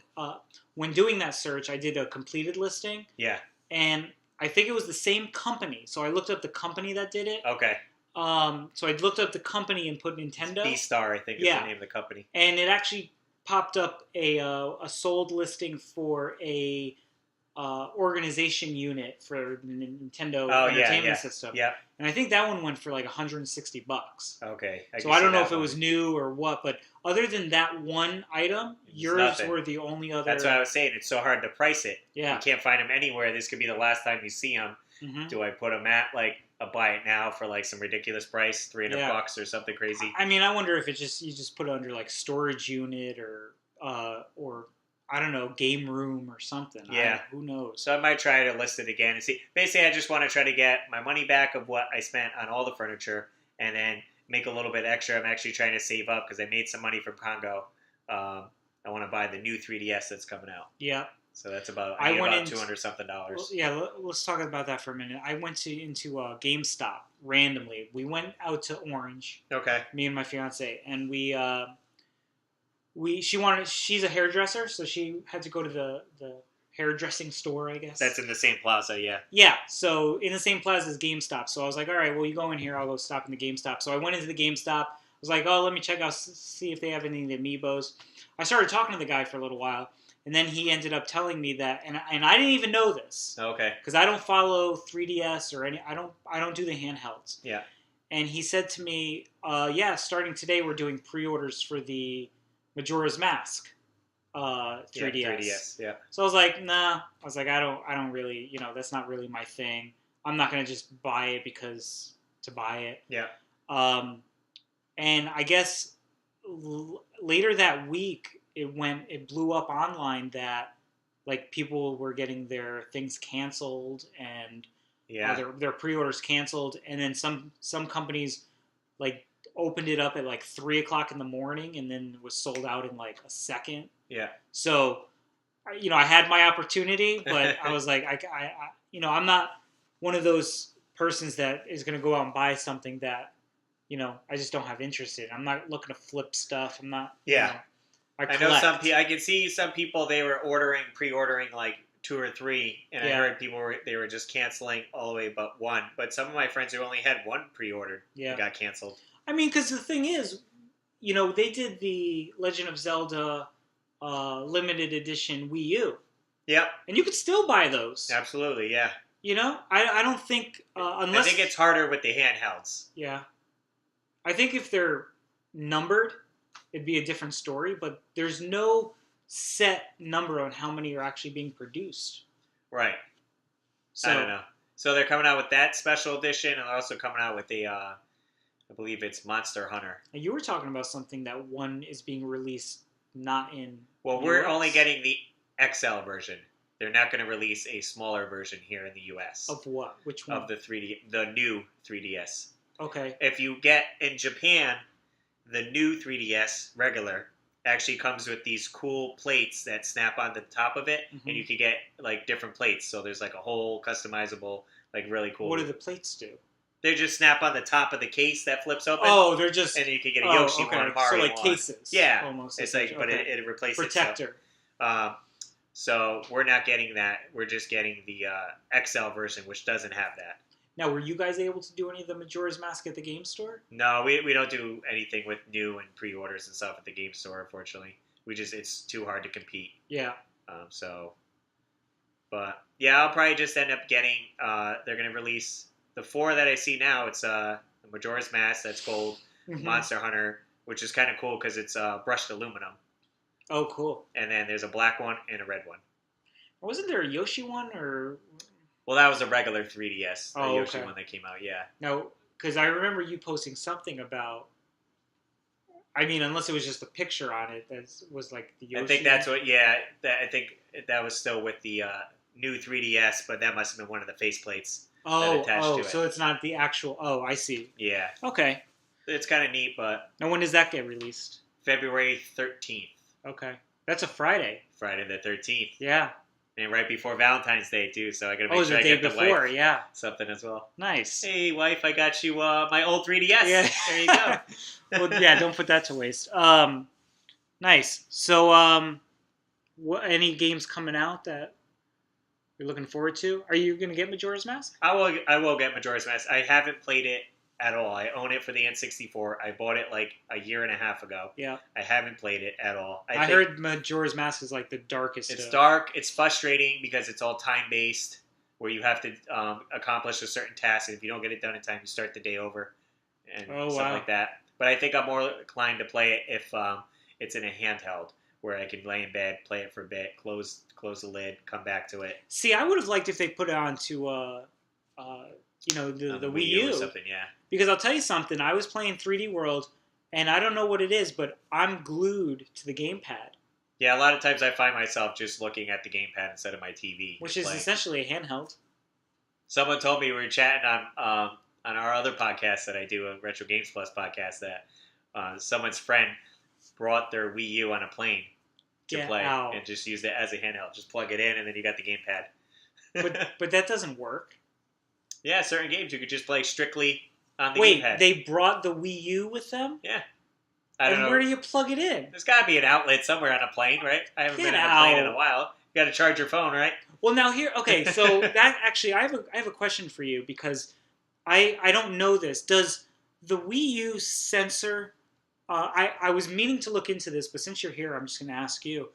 when doing that search, I did a completed listing. Yeah. And I think it was the same company, so I looked up the company that did it. Okay. So I looked up the company and put Nintendo. B-Star, I think is the name of the company. And it actually popped up a sold listing for a organization unit for the Nintendo Entertainment System. Yeah. And I think that one went for like $160. Okay. So I don't know if it was new or what, but other than that one item, yours were the only other. That's what I was saying. It's so hard to price it. Yeah. You can't find them anywhere. This could be the last time you see them. Mm-hmm. Do I put them at like buy it now for like some ridiculous price, $300 or something crazy. I mean, I wonder if it's just you just put it under like storage unit or I don't know, game room or something. Yeah. Who knows? So I might try to list it again and see. Basically, I just want to try to get my money back of what I spent on all the furniture, and then make a little bit extra. I'm actually trying to save up because I made some money from Congo. I want to buy the new 3DS that's coming out. Yeah. So that's about $200 something. Well, yeah, let's talk about that for a minute. I went into GameStop randomly. We went out to Orange. Okay. Me and my fiance, and she's a hairdresser, so she had to go to the hairdressing store, I guess. That's in the same plaza, yeah. Yeah, so in the same plaza as GameStop. So I was like, all right, well, you go in here, I'll go stop in the GameStop. So I went into the GameStop. I was like, oh, let me check out, see if they have any of the Amiibos. I started talking to the guy for a little while, and then he ended up telling me that, and I didn't even know this. Okay. Because I don't follow 3DS or any, I don't do the handhelds. Yeah. And he said to me, yeah, starting today, we're doing pre-orders for the Majora's Mask 3DS. Yeah, 3DS, yeah. So I was like, nah. I was like, I don't really, that's not really my thing. I'm not gonna just buy it because to buy it. Yeah. And I guess later that week, it blew up online that like people were getting their things canceled and their pre-orders canceled, and then some companies like opened it up at like 3:00 in the morning and then was sold out in like a second. Yeah. So, I had my opportunity, but I was like, I'm not one of those persons that is going to go out and buy something that, I just don't have interest in. I'm not looking to flip stuff. I'm not. Yeah. I know some people. I can see some people they were pre-ordering like 2 or 3, and I heard people they were just canceling all the way but 1. But some of my friends who only had 1 pre-ordered got canceled. I mean, because the thing is, they did the Legend of Zelda limited edition Wii U. Yep. And you could still buy those. Absolutely, yeah. I don't think unless I think it's harder with the handhelds. Yeah. I think if they're numbered, it'd be a different story, but there's no set number on how many are actually being produced. Right. So, I don't know. So they're coming out with that special edition, and they're also coming out with the, I believe it's Monster Hunter. And you were talking about something that one is being released not in Well, we're only getting the XL version. They're not going to release a smaller version here in the U.S. Of what? Which one? Of the new 3DS. Okay. If you get in Japan, the new 3DS regular actually comes with these cool plates that snap on the top of it, and you can get like different plates. So there's like a whole customizable, like really cool. What do the plates do? They just snap on the top of the case that flips open. Oh, they're just... And you can get a Yoshi one, a Mario one. So like cases. Yeah. Almost. It's like, but it replaces Protector. So we're not getting that. We're just getting the XL version, which doesn't have that. Now, were you guys able to do any of the Majora's Mask at the game store? No, we don't do anything with new and pre-orders and stuff at the game store, unfortunately. It's too hard to compete. Yeah. But yeah, I'll probably just end up getting, they're going to release the 4 that I see now. It's the Majora's Mask, that's gold, Monster Hunter, which is kind of cool because it's brushed aluminum. Oh, cool. And then there's a black one and a red one. Wasn't there a Yoshi one, or... Well, that was a regular 3DS, the Yoshi okay. one that came out, yeah. No, because I remember you posting something about... I mean, unless it was just a picture on it that was like the Yoshi. I think that's what, yeah. I think that was still with the new 3DS, but that must have been one of the faceplates that attached to it. So it's not the actual... Oh, I see. Yeah. Okay. It's kind of neat, but... Now, when does that get released? February 13th. Okay. That's a Friday. Friday the 13th. Yeah. And right before Valentine's Day, too, so I got to make sure I get the before, wife yeah. something as well. Nice. Hey, wife, I got you my old 3DS. Yeah. There you go. Well, yeah, don't put that to waste. Nice. So, any games coming out that you're looking forward to? Are you going to get Majora's Mask? I will get Majora's Mask. I haven't played it at all. I own it for the N64. I bought it like a year and a half ago. Yeah. I haven't played it at all. I heard Majora's Mask is like the darkest. It's dark. It's frustrating because it's all time-based, where you have to accomplish a certain task, and if you don't get it done in time, you start the day over and stuff like that. But I think I'm more inclined to play it if it's in a handheld, where I can lay in bed, play it for a bit, close the lid, come back to it. See, I would have liked if they put it onto the On Wii U or U. something, yeah. Because I'll tell you something. I was playing 3D World, and I don't know what it is, but I'm glued to the gamepad, Yeah, a lot of times I find myself just looking at the gamepad instead of my TV. which and is playing. essentially a handheld. Someone told me we were chatting on our other podcast that I do, a Retro Games Plus podcast, that someone's friend brought their Wii U on a plane to Get play out. and just used it as a handheld. Just plug it in, and then you got the gamepad. But that doesn't work. Yeah, certain games you could just play strictly on the Wait, gamepad. they brought the Wii U with them? Yeah. I don't know. Where do you plug it in? There's got to be an outlet somewhere on a plane, right? I haven't Get been on a plane in out. a while. You got to charge your phone, right? Well, now here, okay, so that actually, I have a question for you because I don't know this. Does the Wii U censor? I was meaning to look into this, but since you're here, I'm just going to ask you.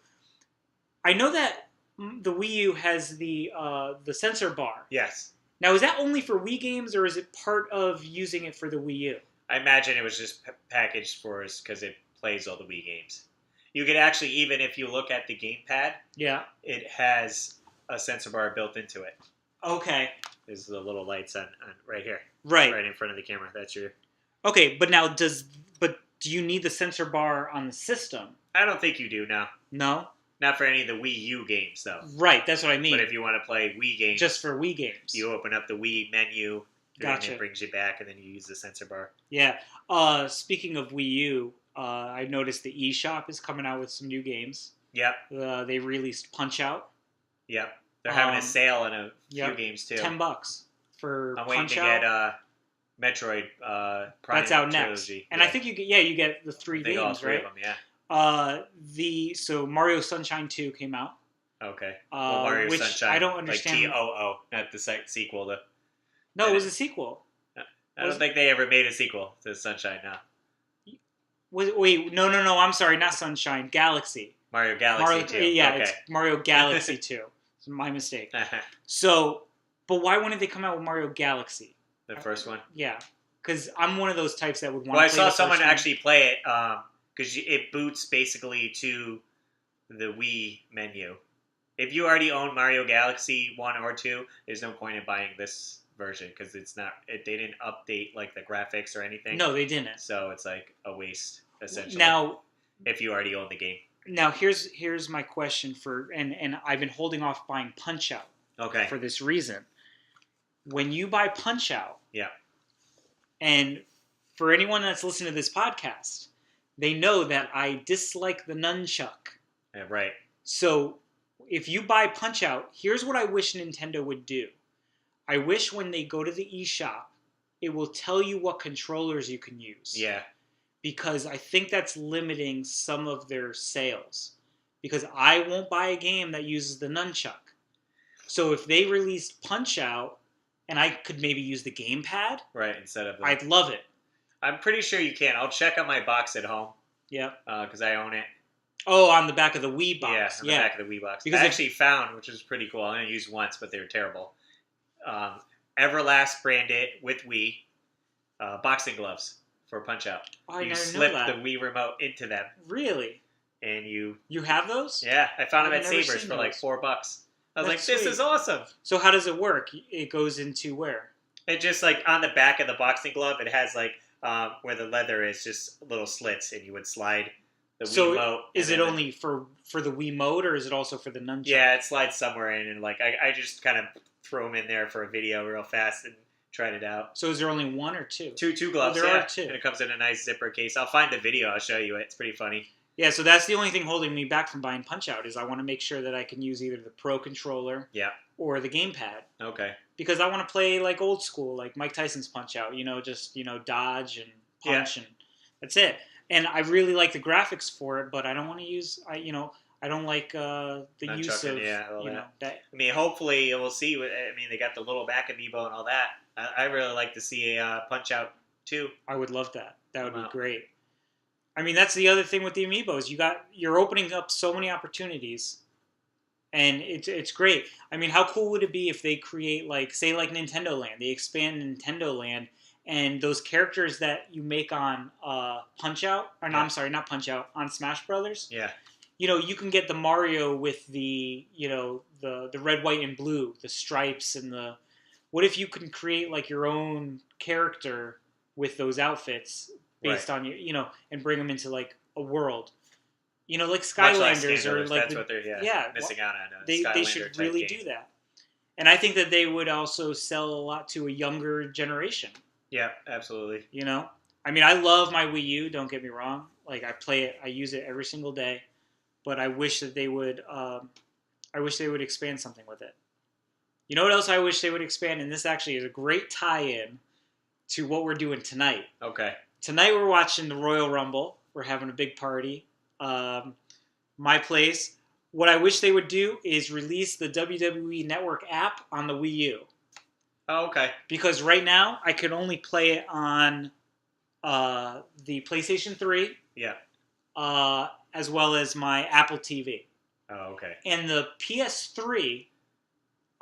I know that the Wii U has the sensor bar. Yes. Now, is that only for Wii games, or is it part of using it for the Wii U? I imagine it was just packaged for us because it plays all the Wii games. You could actually, even if you look at the gamepad, Yeah. it has a sensor bar built into it. Okay. There's the little lights on right here. Right. Right in front of the camera. That's your... Okay, but now do you need the sensor bar on the system? I don't think you do now. No? Not for any of the Wii U games, though. Right, that's what I mean. But if you want to play Wii games... Just for Wii games. You open up the Wii menu, Gotcha. and it brings you back, and then you use the sensor bar. Yeah. Speaking of Wii U, I noticed the eShop is coming out with some new games. Yep. They released Punch-Out! Yep. They're having a sale on a few games, too. $10 for I'm waiting Punch-Out! to get Metroid Prime That's out Trilogy. next. And I think you get the three I think all games, three right? of them, yeah. So Mario Sunshine 2 came out. Okay. Well, Mario which Sunshine. I don't understand. Like TOO, not the sequel. No, it was a sequel. I don't think they ever made a sequel to Sunshine now. Wait, no, I'm sorry, not Sunshine, Galaxy. Mario Galaxy 2. Yeah, okay. it's Mario Galaxy 2. It's my mistake. So, but why wouldn't they come out with Mario Galaxy? The first one? Yeah, because I'm one of those types that would want Well, to I play saw someone one. actually play it because it boots basically to the Wii menu. If you already own Mario Galaxy 1 or 2, there's no point in buying this version because it's not. They didn't update like the graphics or anything. No, they didn't. So it's like a waste essentially. Now, if you already own the game. Now here's my question and I've been holding off buying Punch-Out! Okay. For this reason. When you buy Punch-Out!, yeah. And for anyone that's listening to this podcast, they know that I dislike the nunchuck. Yeah, right. So if you buy Punch-Out!, here's what I wish Nintendo would do. I wish when they go to the eShop, it will tell you what controllers you can use. Yeah. Because I think that's limiting some of their sales. Because I won't buy a game that uses the nunchuck. So if they released Punch-Out!, and I could maybe use the gamepad, right, instead of I'd love it. I'm pretty sure you can. I'll check on my box at home. Yeah. Because I own it. Oh, on the back of the Wii box. Yeah, on the back of the Wii box. Because I actually found, which is pretty cool. I only used once, but they were terrible. Everlast branded with Wii boxing gloves for Punch-Out! Oh, I you never slip knew that. the Wii remote into them. Really? And you have those? Yeah, I found them I've at never Savers seen for like those. $4. I was That's like, this sweet. is awesome. So how does it work? It goes into where? And just like on the back of the boxing glove, it has like where the leather is just little slits, and you would slide the Wii remote. Is it only for the Wii mode, or is it also for the nunchuck? Yeah, it slides somewhere in, and like I just kind of throw them in there for a video real fast and tried it out. So is there only one or two? Two gloves. There yeah. are two. And it comes in a nice zipper case. I'll find the video. I'll show you it. It's pretty funny. Yeah, so that's the only thing holding me back from buying Punch-Out! Is I want to make sure that I can use either the Pro Controller or the gamepad. Okay. Because I want to play like old school, like Mike Tyson's Punch-Out!, just dodge and punch and that's it. And I really like the graphics for it, but I don't want to use I don't like the Not use chucking, of that. I mean, hopefully we'll see. I mean, they got the little back amiibo and all that. I really like to see a Punch-Out! 2. I would love that. That would be great. I mean, that's the other thing with the amiibos. You're opening up so many opportunities, and it's great. I mean, how cool would it be if they create like Nintendo Land? They expand Nintendo Land, and those characters that you make on Punch-Out!, or no, I'm sorry, not Punch-Out!, on Smash Brothers. Yeah. You can get the Mario with the the red, white, and blue, the stripes and the what if you can create like your own character with those outfits based on your, and bring them into like a world, like Skylanders or like that's what they're missing out on. They should really do that, and I think that they would also sell a lot to a younger generation. Yeah, absolutely. I mean, I love my Wii U. Don't get me wrong. Like I play it, I use it every single day, but I wish that they would. I wish they would expand something with it. You know what else I wish they would expand? And this actually is a great tie-in to what we're doing tonight. Okay. Tonight we're watching the Royal Rumble. We're having a big party. My place. What I wish they would do is release the WWE Network app on the Wii U. Oh, okay. Because right now I can only play it on the PlayStation 3. Yeah. As well as my Apple TV. Oh, okay. And the PS3,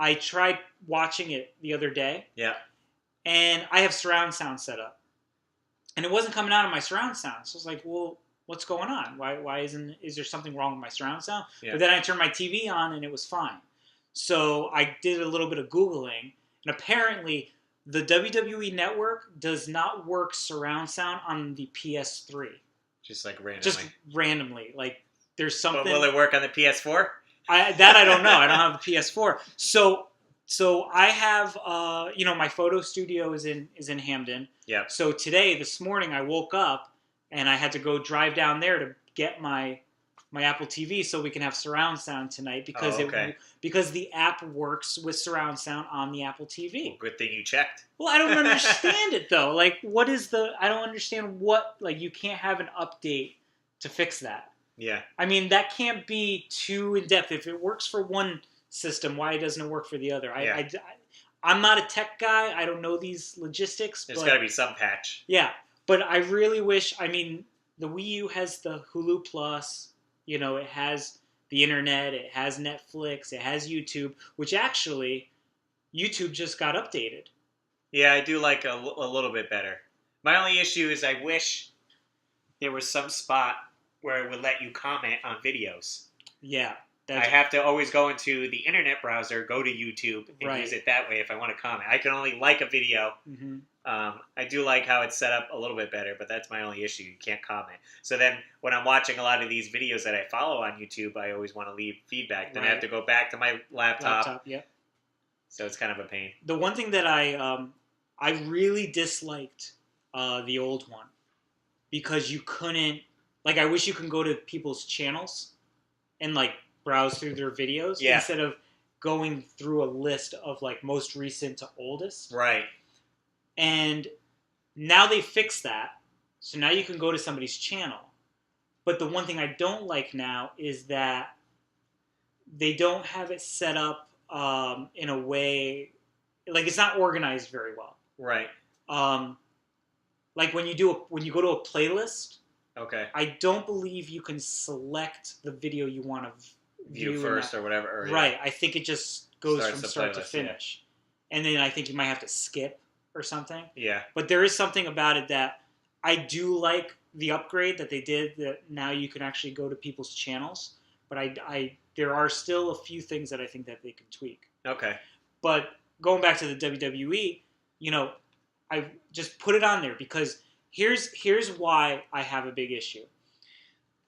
I tried watching it the other day. Yeah. And I have surround sound set up. And it wasn't coming out of my surround sound. So I was like, well, what's going on? Why is there something wrong with my surround sound? Yeah. But then I turned my TV on and it was fine. So I did a little bit of Googling. And apparently the WWE Network does not work surround sound on the PS3. Just like randomly. Just randomly. Like there's something. But will it work on the PS4? I don't know. I don't have the PS4. So I have my photo studio is in Hamden. Yeah. So this morning I woke up and I had to go drive down there to get my Apple TV so we can have surround sound tonight because because the app works with surround sound on the Apple TV. Well, good thing you checked. Well, I don't understand it though. Like I don't understand you can't have an update to fix that. Yeah. I mean, that can't be too in-depth. If it works for one system, why doesn't it work for the other? I'm not a tech guy. I don't know these logistics. There's got to be some patch. Yeah. But I really wish, the Wii U has the Hulu Plus. It has the internet. It has Netflix. It has YouTube, which actually, YouTube just got updated. Yeah, I do like a little bit better. My only issue is I wish there was some spot where it would let you comment on videos. Yeah. I have to always go into the internet browser, go to YouTube, and use it that way if I want to comment. I can only like a video. Mm-hmm. I do like how it's set up a little bit better, but that's my only issue. You can't comment. So then when I'm watching a lot of these videos that I follow on YouTube, I always want to leave feedback. Then I have to go back to my laptop. Yeah. So it's kind of a pain. The one thing that I really disliked the old one because you couldn't... Like, I wish you could go to people's channels and, browse through their videos instead of going through a list of, most recent to oldest. Right. And now they fixed that, so now you can go to somebody's channel. But the one thing I don't like now is that they don't have it set up in a way... it's not organized very well. Right. When you go to a playlist... Okay. I don't believe you can select the video you want to view first or whatever. Right. I think it just goes from start to finish. Yeah. And then I think you might have to skip or something. Yeah. But there is something about it that I do like the upgrade that they did that now you can actually go to people's channels. But there are still a few things that I think that they can tweak. Okay. But going back to the WWE, I just put it on there because... Here's why I have a big issue.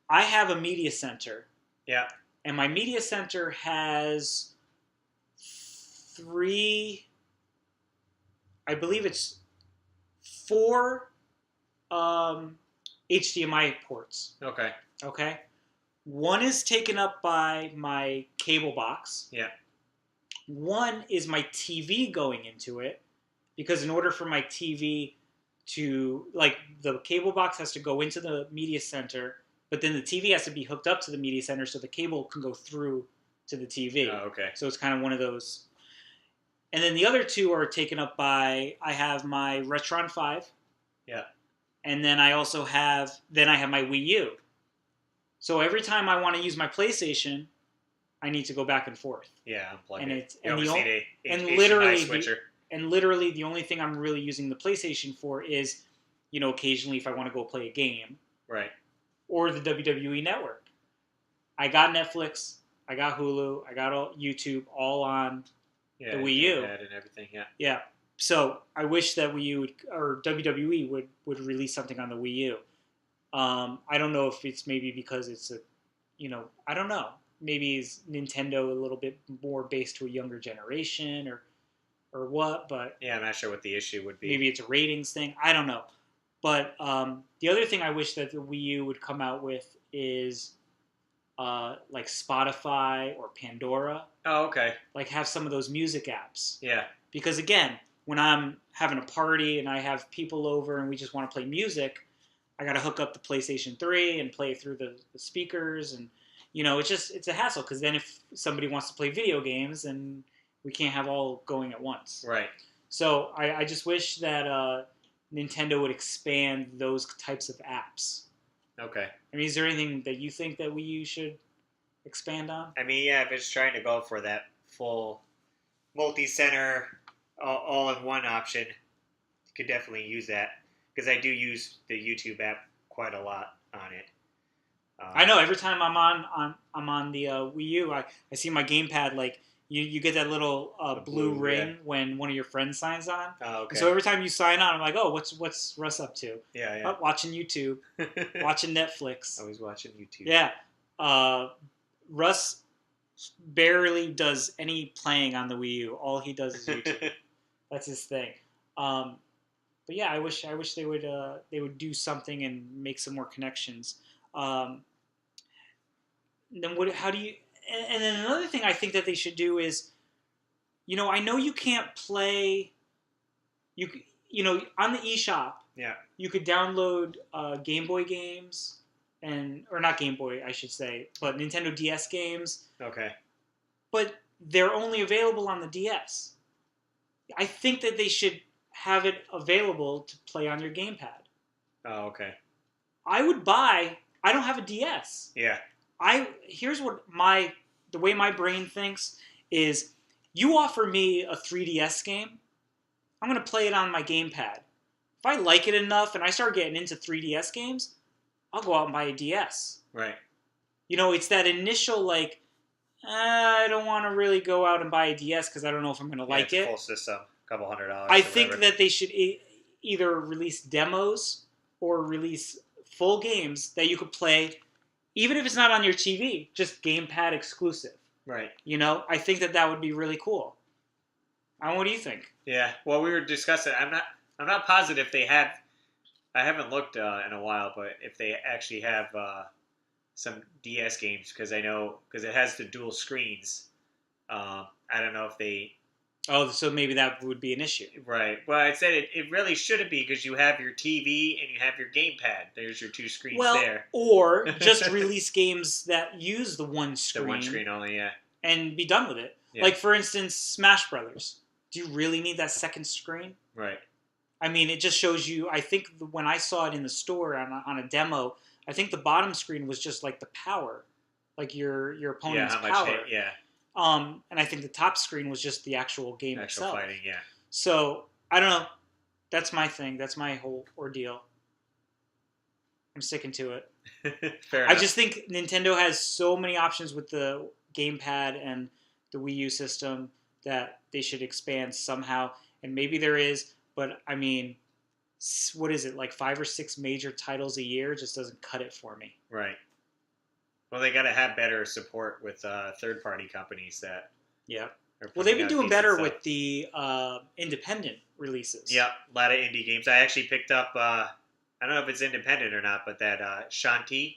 I have a media center. Yeah. And my media center has 4 HDMI ports. Okay. Okay? One is taken up by my cable box. Yeah. One is my TV going into it because in order for my TV to, the cable box has to go into the media center, but then the TV has to be hooked up to the media center so the cable can go through to the TV. Oh, okay. So it's kind of one of those. And then the other 2 are taken up by, I have my Retron 5. Yeah. And then I also have, my Wii U. So every time I want to use my PlayStation, I need to go back and forth. Yeah, unplug and it. And literally the only thing I'm really using the PlayStation for is, occasionally if I want to go play a game. Right. Or the WWE Network. I got Netflix, I got Hulu, I got YouTube all on Yeah, the Wii U. Gamepad and everything. Yeah. Yeah. So I wish that Wii U or WWE would release something on the Wii U. I don't know if it's maybe because it's I don't know. Maybe is Nintendo a little bit more based to a younger generation or what? But Yeah, I'm not sure what the issue would be. maybe it's a ratings thing. I don't know. But the other thing I wish that the Wii U would come out with is like Spotify or Pandora. Oh, okay. Like have some of those music apps. Yeah. Because again, when I'm having a party and I have people over and we just want to play music, I got to hook up the PlayStation 3 and play through the speakers. And, it's a hassle because then if somebody wants to play video games, then we can't have all going at once. Right. So I just wish that Nintendo would expand those types of apps. Okay. I mean, is there anything that you think that Wii U should expand on? I mean, yeah, if it's trying to go for that full multi-center, all-in-one option, you could definitely use that. Because I do use the YouTube app quite a lot on it. I know every time I'm on the Wii U, I see my gamepad like you get that little blue ring when one of your friends signs on. Oh, okay. And so every time you sign on, I'm like, oh, what's Russ up to? Yeah. Oh, watching YouTube, watching Netflix. I was watching YouTube. Yeah, Russ barely does any playing on the Wii U. All he does is YouTube. That's his thing. But yeah, I wish they would do something and make some more connections. Then how do you? And then another thing I think that they should do is, I know you can't play. On the eShop. Yeah. You could download Game Boy games or not Game Boy, I should say, but Nintendo DS games. Okay. But they're only available on the DS. I think that they should have it available to play on your gamepad. Oh, okay. I don't have a DS. Yeah. Here's what the way my brain thinks is, you offer me a 3DS game, I'm going to play it on my gamepad. If I like it enough and I start getting into 3DS games, I'll go out and buy a DS. Right. It's that initial like, I don't want to really go out and buy a DS because I don't know if I'm going to like it. Full system, $200. I think that they should either release demos or release full games that you could play, even if it's not on your TV, just gamepad exclusive. Right. I think that would be really cool. What do you think? Yeah. Well, we were discussing. I'm not positive they have. I haven't looked in a while, but if they actually have some DS games, because I know it has the dual screens. I don't know if they. Oh, so maybe that would be an issue. Right. Well, I said it really shouldn't be, because you have your TV and you have your gamepad. There's your two screens there. Or just release games that use the one screen. The one screen only, yeah. And be done with it. Yeah. Like, for instance, Smash Brothers. Do you really need that second screen? Right. I mean, it just shows you. I think when I saw it in the store on a demo, I think the bottom screen was just like the power, like your opponent's power. Yeah. And I think the top screen was just the actual game itself. Fighting, yeah. So I don't know. That's my thing. That's my whole ordeal. I'm sticking to it. Fair enough. I just think Nintendo has so many options with the gamepad and the Wii U system that they should expand somehow. And maybe there is, but I mean, what is it, like 5 or 6 major titles a year just doesn't cut it for me. Right. Well, they got to have better support with third-party companies that. Yeah. Well, they've been doing better with the independent releases. Yeah, a lot of indie games. I actually picked up. I don't know if it's independent or not, but that Shantae.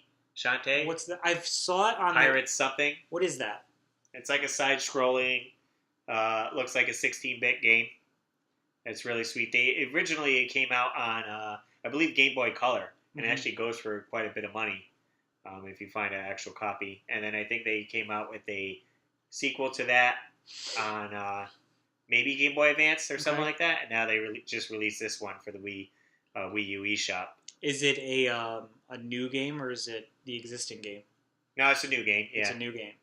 What's that? I saw it on Pirates something. What is that? It's like a side-scrolling. Looks like a 16-bit game. It's really sweet. Originally it came out on I believe Game Boy Color, and it actually goes for quite a bit of money if you find an actual copy. And then I think they came out with a sequel to that on maybe Game Boy Advance or something like that. And now they just released this one for the Wii U eShop. Is it a new game, or is it the existing game? No, it's a new game. Yeah, it's a new game.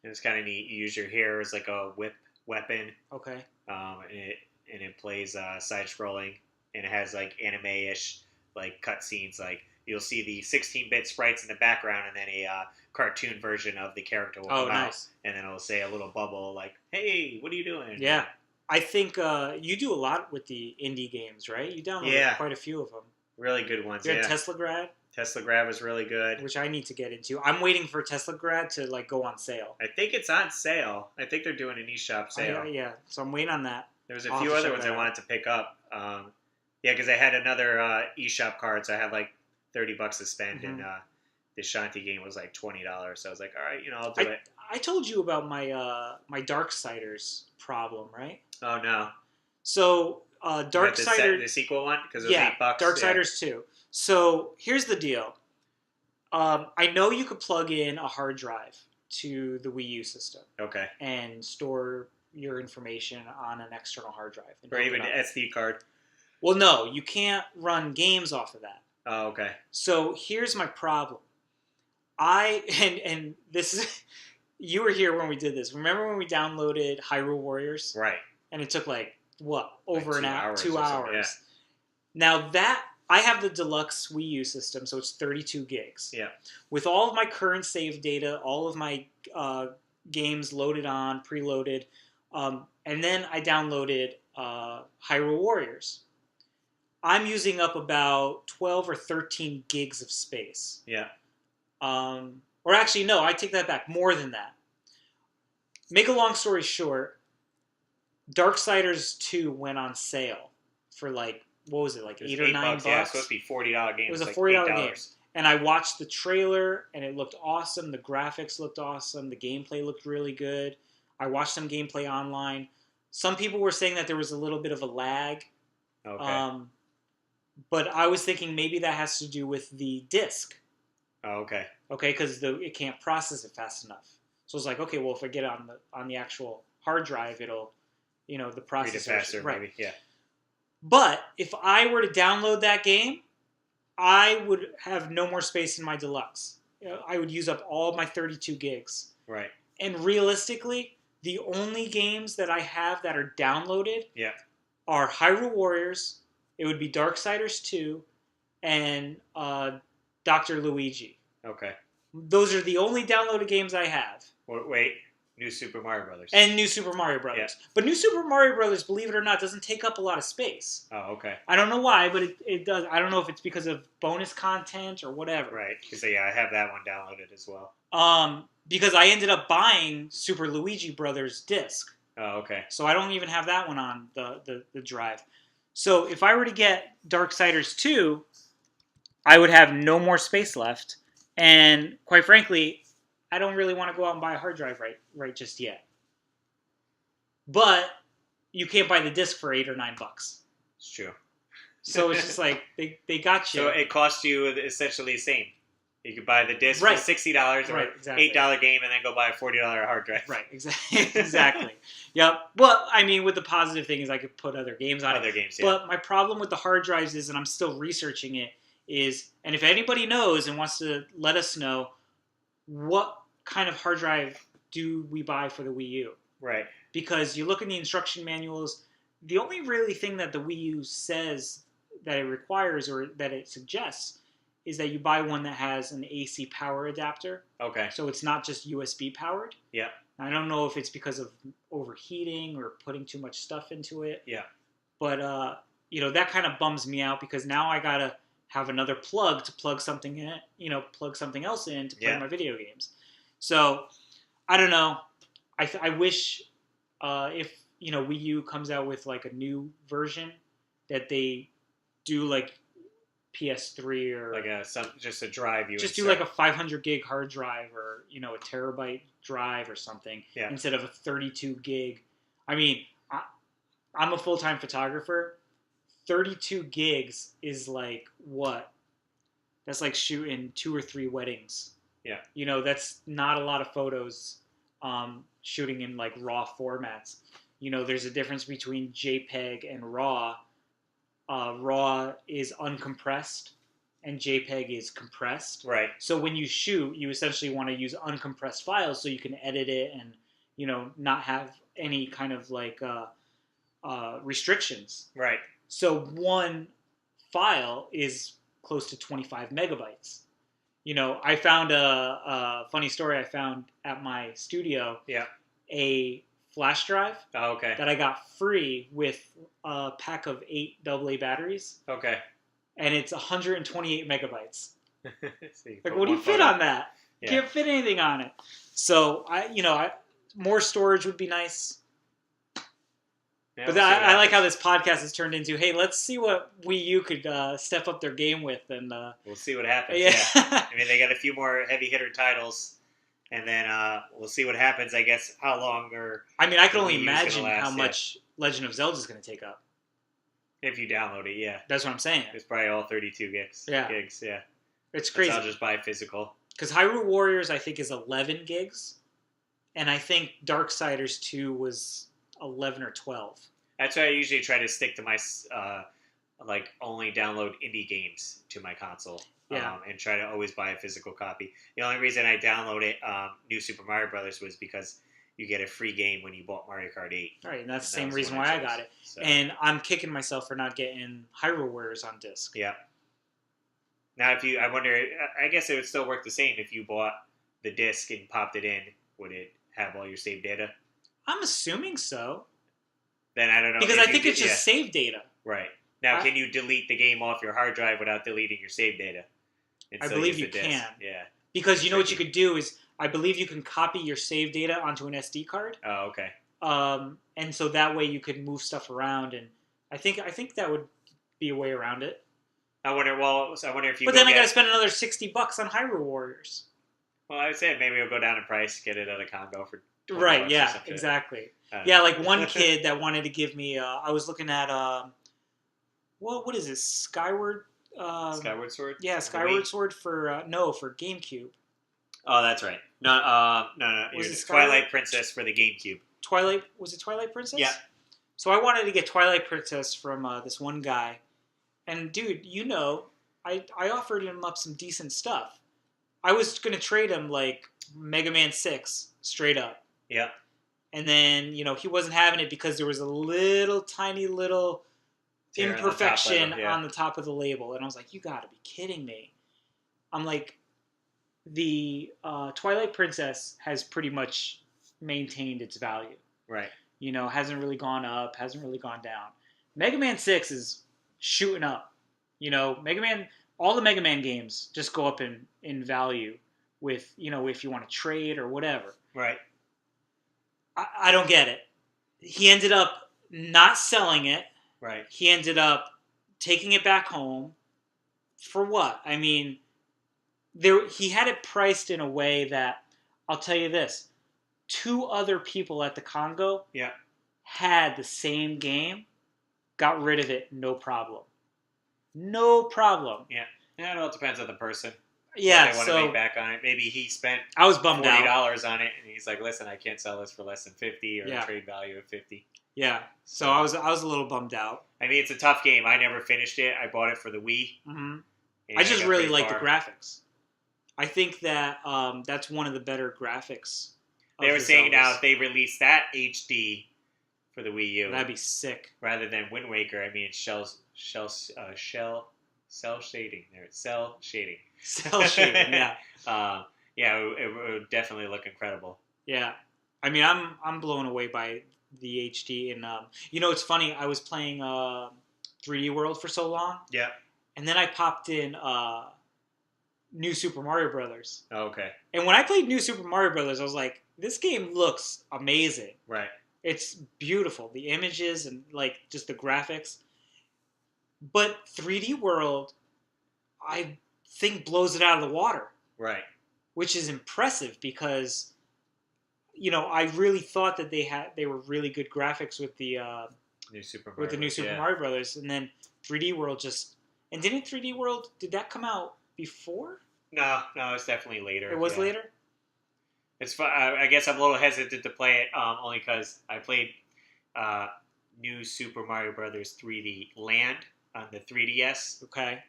And it's kind of neat. You use your hair as like a whip weapon. Okay. And it plays side-scrolling, and it has like anime-ish like cutscenes, like you'll see the 16-bit sprites in the background, and then a cartoon version of the character will come out, and then it'll say a little bubble like, "Hey, what are you doing?" Yeah, I think you do a lot with the indie games, right? You downloaded quite a few of them. Really good ones. You had Teslagrad. Teslagrad was really good, which I need to get into. I'm waiting for Teslagrad to like go on sale. I think it's on sale. I think they're doing an eShop sale. Yeah, so I'm waiting on that. There's a few other ones I wanted to pick up. Because I had another eShop card, so I had like $30 to spend, and the Shanti game was like $20. So I was like, all right, I'll do it. I told you about my my Darksiders problem, right? Oh no. So Darksiders, the sequel one, because it was $8. Darksiders 2. So here's the deal. I know you could plug in a hard drive to the Wii U system. Okay. And store your information on an external hard drive. Or even an SD card. Well, no, you can't run games off of that. Oh, okay. So here's my problem. And this is, you were here when we did this. Remember when we downloaded Hyrule Warriors? Right. And it took over an hour, 2 hours. Yeah. Now I have the deluxe Wii U system, so it's 32 gigs. Yeah. With all of my current save data, all of my games loaded on, preloaded, and then I downloaded Hyrule Warriors. I'm using up about 12 or 13 gigs of space. Yeah. Or actually, no, I take that back. More than that. Make a long story short, Darksiders 2 went on sale for what was it, $8 or $9? Yeah, it's supposed to be $40 game. It was a $40 game. And I watched the trailer, and it looked awesome. The graphics looked awesome. The gameplay looked really good. I watched some gameplay online. Some people were saying that there was a little bit of a lag. Okay. But I was thinking maybe that has to do with the disc. Oh, okay. Okay, because it can't process it fast enough. So it's like, okay, well, if I get it on the actual hard drive, it'll, the processor. Read it faster, right. Maybe, yeah. But if I were to download that game, I would have no more space in my deluxe. I would use up all of my 32 gigs. Right. And realistically, the only games that I have that are downloaded are Hyrule Warriors, it would be Darksiders 2, and Dr. Luigi. Okay. Those are the only downloaded games I have. Wait, New Super Mario Brothers. And New Super Mario Brothers. Yeah. But New Super Mario Brothers, believe it or not, doesn't take up a lot of space. Oh, okay. I don't know why, but it does. I don't know if it's because of bonus content or whatever. Right, because I have that one downloaded as well. Because I ended up buying Super Luigi Brothers disc. Oh, okay. So I don't even have that one on the drive. So if I were to get Darksiders 2, I would have no more space left. And quite frankly, I don't really want to go out and buy a hard drive right just yet. But you can't buy the disc for $8 or $9. It's true. So it's just like they got you. So it costs you essentially the same. You could buy the disc for $60 or exactly. $8 game, and then go buy a $40 hard drive. Right, exactly. Yep. Well, I mean, with the positive thing is I could put other games on it. Games, But my problem with the hard drives is, and I'm still researching it, is, and if anybody knows and wants to let us know, what kind of hard drive do we buy for the Wii U? Right. Because you look in the instruction manuals, the only really thing that the Wii U says that it requires or that it suggests is that you buy one that has an AC power adapter. Okay. So it's not just USB powered. Yeah. I don't know if it's because of overheating or putting too much stuff into it. Yeah. But, that kind of bums me out because now I got to have another plug to plug something in, plug something else in to play my video games. So, I don't know. I wish if, Wii U comes out with like a new version that they do like PS3 or like just a drive you just do like a 500 gig hard drive or a terabyte drive or something instead of a 32 gig. I mean, I'm a full-time photographer. 32 gigs is like what? That's like shooting 2 or 3 weddings. Yeah. That's not a lot of photos shooting in like raw formats. There's a difference between JPEG and RAW. RAW is uncompressed and JPEG is compressed. Right. So when you shoot, you essentially want to use uncompressed files so you can edit it and, not have any kind of like restrictions. Right. So one file is close to 25 megabytes. I found a funny story. I found at my studio a flash drive that I got free with a pack of 8 AA batteries. Okay. And it's 128 megabytes. Like, what do you fit on that? Yeah. Can't fit anything on it. So more storage would be nice. Yeah, but I like how this podcast has turned into, hey, let's see what Wii U could step up their game with, and we'll see what happens. Yeah. I mean, they got a few more heavy hitter titles, and then we'll see what happens. I guess how long or I mean, I can only imagine how much Legend of Zelda is going to take up. If you download it, yeah. That's what I'm saying. It's probably all 32 gigs. Yeah. Gigs, yeah. It's crazy. I'll just buy physical. Because Hyrule Warriors, I think, is 11 gigs, and I think Darksiders 2 was 11 or 12. That's why I usually try to stick to my only download indie games to my console. Yeah. And try to always buy a physical copy. The only reason I downloaded New Super Mario Brothers was because you get a free game when you bought Mario Kart 8. Right, and that's the same reason why I got it. So. And I'm kicking myself for not getting Hyrule Warriors on disc. Yeah. Now, I wonder, I guess it would still work the same if you bought the disc and popped it in. Would it have all your save data? I'm assuming so. Then I don't know. Because I think it's just save data. Right. Now, can you delete the game off your hard drive without deleting your save data? I believe you can. Yeah. Because you know what you could do is, I believe you can copy your save data onto an SD card. Oh, okay. And so that way you could move stuff around, and I think that would be a way around it. I wonder if you. But then I got to spend another $60 on Hyrule Warriors. Well, I would say maybe it'll go down in price. Get it at a Congo for. Right. Yeah. Exactly. Yeah. Like one kid that wanted to give me. I was looking at. What is this? Skyward. Skyward Sword. Yeah, Skyward Sword for GameCube. Oh, that's right. No. Was it Twilight Princess for the GameCube? Was it Twilight Princess? Yeah. So I wanted to get Twilight Princess from this one guy, and dude, I offered him up some decent stuff. I was gonna trade him like Mega Man 6 straight up. Yeah. And then he wasn't having it because there was a tiny little imperfection on the top of the label, and I was like, you gotta be kidding me. I'm like, the Twilight Princess has pretty much maintained its value. Right. Hasn't really gone up, hasn't really gone down. Mega Man 6 is shooting up. All the Mega Man games just go up in value with, if you want to trade or whatever. Right. I don't get it. He ended up not selling it. Right. He ended up taking it back home. For what? I mean, he had it priced in a way that, I'll tell you this, 2 other people at the Congo had the same game, got rid of it, no problem. No problem. Yeah. It all depends on the person. Yeah, what they want to make back on it. Maybe he spent I was bummed $40 out on it, and he's like, listen, I can't sell this for less than 50 or a trade value of 50. Yeah, so I was a little bummed out. I mean, it's a tough game. I never finished it. I bought it for the Wii. Mm-hmm. I just really like the graphics. I think that that's one of the better graphics. They were saying now if they release that HD for the Wii U, that'd be sick. Rather than Wind Waker, I mean, cell shading. There, cell shading. Cell shading. Yeah. It would definitely look incredible. Yeah, I mean, I'm blown away by the HD, and it's funny. I was playing 3D World for so long. Yeah. And then I popped in New Super Mario Brothers. Oh, okay. And when I played New Super Mario Brothers, I was like, this game looks amazing. Right. It's beautiful. The images and like just the graphics. But 3D World, I think, blows it out of the water. Right. Which is impressive because, I really thought that they were really good graphics with the New Super Mario, Mario Brothers, and then 3D World just. And didn't 3D World, did that come out before? No, it's definitely later. It was later? It's fun. I guess I'm a little hesitant to play it only because I played New Super Mario Brothers 3D Land on the 3DS. Okay.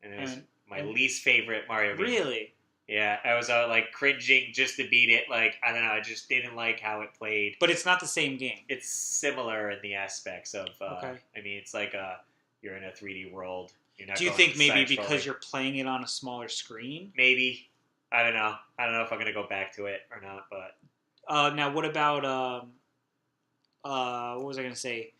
And it was my least favorite Mario game. Really? Yeah, I was cringing just to beat it. Like, I don't know, I just didn't like how it played. But it's not the same game. It's similar in the aspects of, okay. I mean, it's like you're in a 3D world. You're not Do you going think maybe side-scrolling. because you're playing it on a smaller screen? Maybe. I don't know. I don't know if I'm gonna go back to it or not. But Now, what about what was I gonna say?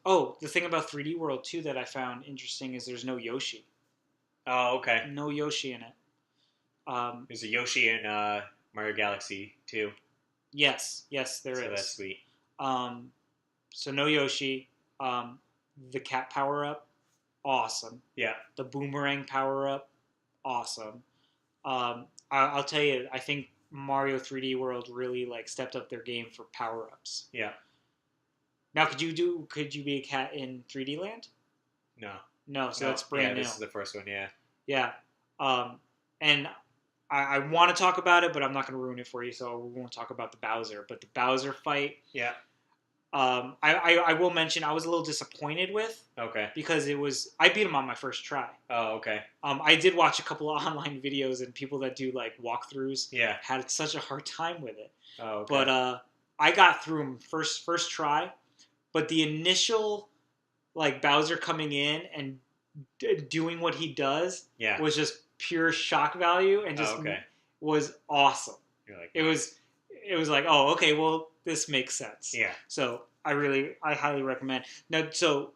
Oh, the thing about 3D World too that I found interesting is there's no Yoshi. oh, okay. No Yoshi in it. There's a Yoshi in Mario Galaxy too. Yes, there is. So that's sweet. So no Yoshi. The cat power up, awesome. Yeah. The boomerang power up, awesome. I'll tell you, I think Mario 3D World really like stepped up their game for power ups. Yeah. Now, could you be a cat in 3D Land? No. No, so that's brand new. This is the first one. Yeah. Yeah. And I want to talk about it, but I'm not going to ruin it for you, so we won't talk about the Bowser. But the Bowser fight. Yeah. I will mention I was a little disappointed with. Okay. Because I beat him on my first try. Oh, okay. I did watch a couple of online videos and people that do like walkthroughs. Yeah. Had such a hard time with it. Oh, okay. But I got through him first try. But the initial like Bowser coming in and doing what he does was just pure shock value and just was awesome. You're like, it was like, oh, okay, well, this makes sense. Yeah. So I highly recommend. Now, so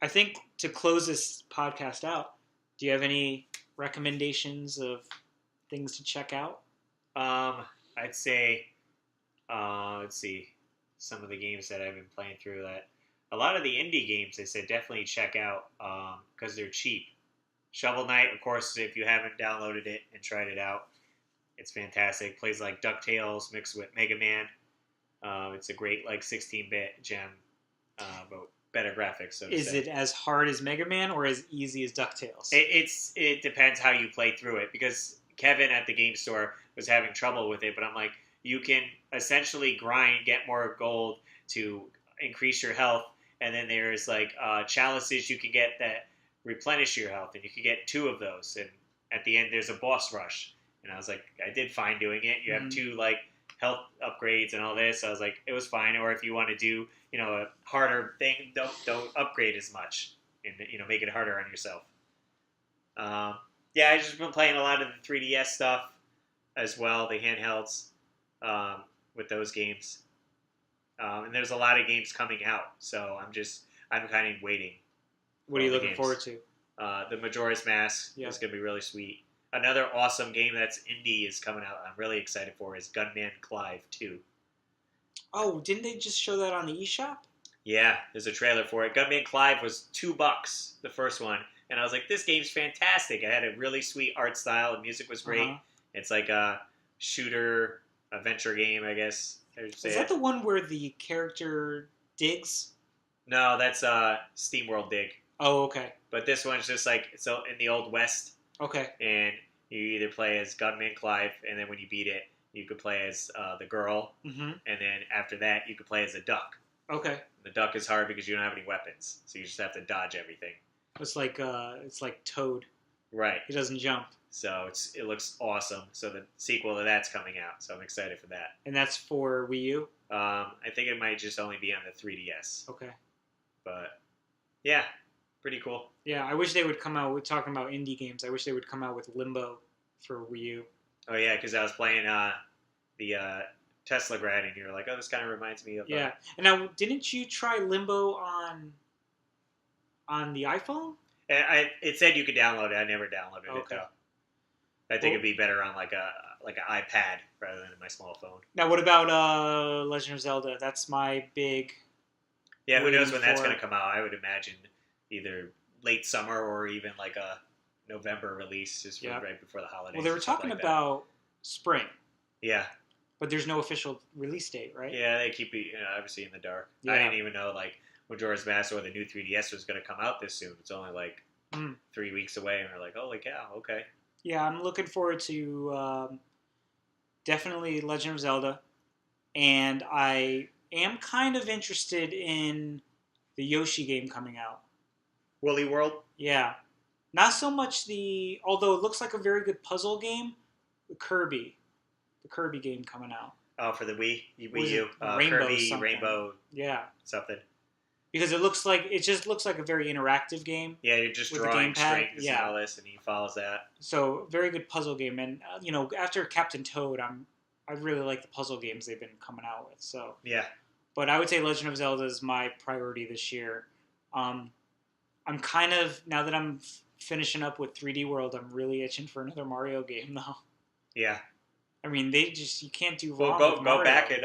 I think to close this podcast out, do you have any recommendations of things to check out? I'd say, let's see, some of the games that I've been playing through that. A lot of the indie games, I said definitely check out because they're cheap. Shovel Knight, of course, if you haven't downloaded it and tried it out, it's fantastic. Plays like DuckTales mixed with Mega Man. It's a great like 16-bit gem, but better graphics. So is it as hard as Mega Man or as easy as DuckTales? It depends how you play through it because Kevin at the game store was having trouble with it, but I'm like, you can essentially grind, get more gold to increase your health, and then there's like chalices you can get that replenish your health, and you can get 2 of those, and at the end there's a boss rush. And I was like, I did fine doing it. You have 2 like health upgrades and all this. So I was like, it was fine. Or if you want to do, a harder thing, don't upgrade as much, and make it harder on yourself. I just been playing a lot of the 3DS stuff as well, the handhelds, with those games. And there's a lot of games coming out, so I'm kind of waiting. What are you looking forward to? The Majora's Mask is going to be really sweet. Another awesome game that's indie is coming out. I'm really excited for is Gunman Clive 2. Oh, didn't they just show that on the eShop? Yeah, there's a trailer for it. Gunman Clive was $2, the first one, and I was like, this game's fantastic. It had a really sweet art style. The music was great. It's like a shooter adventure game, I guess. Is that the one where the character digs? No, that's SteamWorld Dig. Oh, okay. But this one's just like it's in the Old West. Okay. And you either play as Gunman Clive, and then when you beat it, you could play as the girl, and then after that, you could play as a duck. Okay. The duck is hard because you don't have any weapons, so you just have to dodge everything. It's like Toad. Right. He doesn't jump. So it looks awesome. So the sequel to that's coming out, so I'm excited for that. And that's for Wii U? I think it might just only be on the 3DS. Okay. But yeah, pretty cool. Yeah, I wish they would come out. We're talking about indie games. I wish they would come out with Limbo for Wii U. Oh yeah, because I was playing the Tesla Grad, and you're like, oh, this kind of reminds me of. Yeah, and now didn't you try Limbo on the iPhone? It said you could download it. I never downloaded it though. I think it'd be better on like an iPad rather than my small phone. Now, what about Legend of Zelda? That's my big. Yeah, who knows when that's going to come out? I would imagine either late summer or even like a November release, just right before the holidays. Well, they were talking about spring. Yeah. But there's no official release date, right? Yeah, they keep it obviously in the dark. Yeah. I didn't even know like Majora's Mask or the new 3DS was going to come out this soon. It's only like 3 weeks away, and we're like, holy cow, okay. Yeah, I'm looking forward to definitely Legend of Zelda, and I am kind of interested in the Yoshi game coming out. Woolly World? Yeah. Not so much although it looks like a very good puzzle game, the Kirby game coming out. Oh, for the Wii U? Rainbow Kirby, something. Rainbow yeah. something. because it just looks like a very interactive game. Yeah, you're just with the drawing gamepad. strings Yeah. and all this, and he follows that. So very good puzzle game, and after Captain Toad, I really like the puzzle games they've been coming out with. So Yeah. but I would say Legend of Zelda is my priority this year. I'm kind of, now that I'm finishing up with 3D World, I'm really itching for another Mario game though. Yeah. I mean, you can't do Well, wrong with Mario. go back and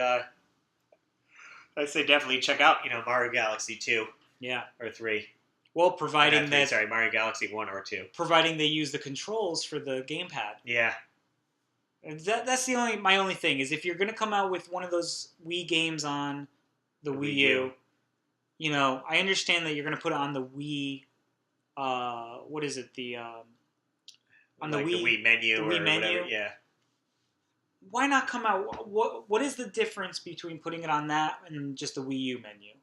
I'd say definitely check out Mario Galaxy 2. Yeah. Or 3. Well, providing that Mario Galaxy 1 or 2. Providing they use the controls for the gamepad. Yeah. That's my only thing is if you're gonna come out with one of those Wii games on the Wii U, I understand that you're gonna put it on the Wii. What is it? On the Wii menu. The or Wii menu. Whatever. Yeah. Why not come out? What is the difference between putting it on that and just the Wii U menu?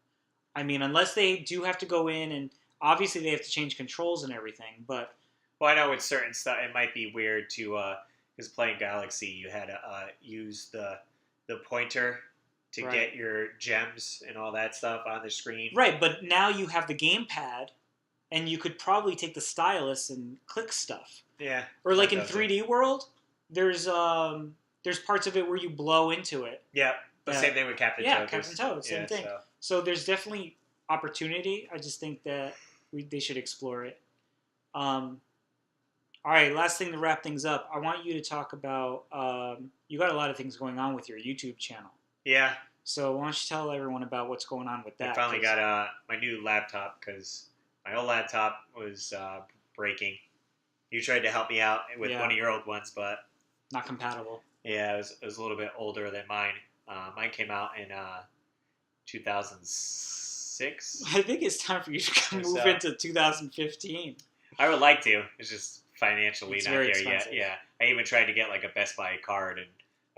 I mean, unless they do have to go in and obviously they have to change controls and everything, but. Well, I know with certain stuff it might be weird to. Because playing Galaxy, you had to use the pointer to get your gems and all that stuff on the screen. Right, but now you have the gamepad, and you could probably take the stylus and click stuff. Yeah. Or like in 3D World, there's parts of it where you blow into it. Yeah, the same thing with Captain Toad. Yeah, Captain Toad, same thing. So there's definitely opportunity. I just think that they should explore it. All right, last thing to wrap things up. I want you to talk about, you got a lot of things going on with your YouTube channel. Yeah. So why don't you tell everyone about what's going on with that? I finally got my new laptop because my old laptop was breaking. You tried to help me out with one of your old ones, but... Not compatible. Yeah, it was a little bit older than mine. Mine came out in 2006. I think it's time for you to move into 2015. I would like to. It's just... financially it's not very there expensive. yet. Yeah, I even tried to get like a Best Buy card and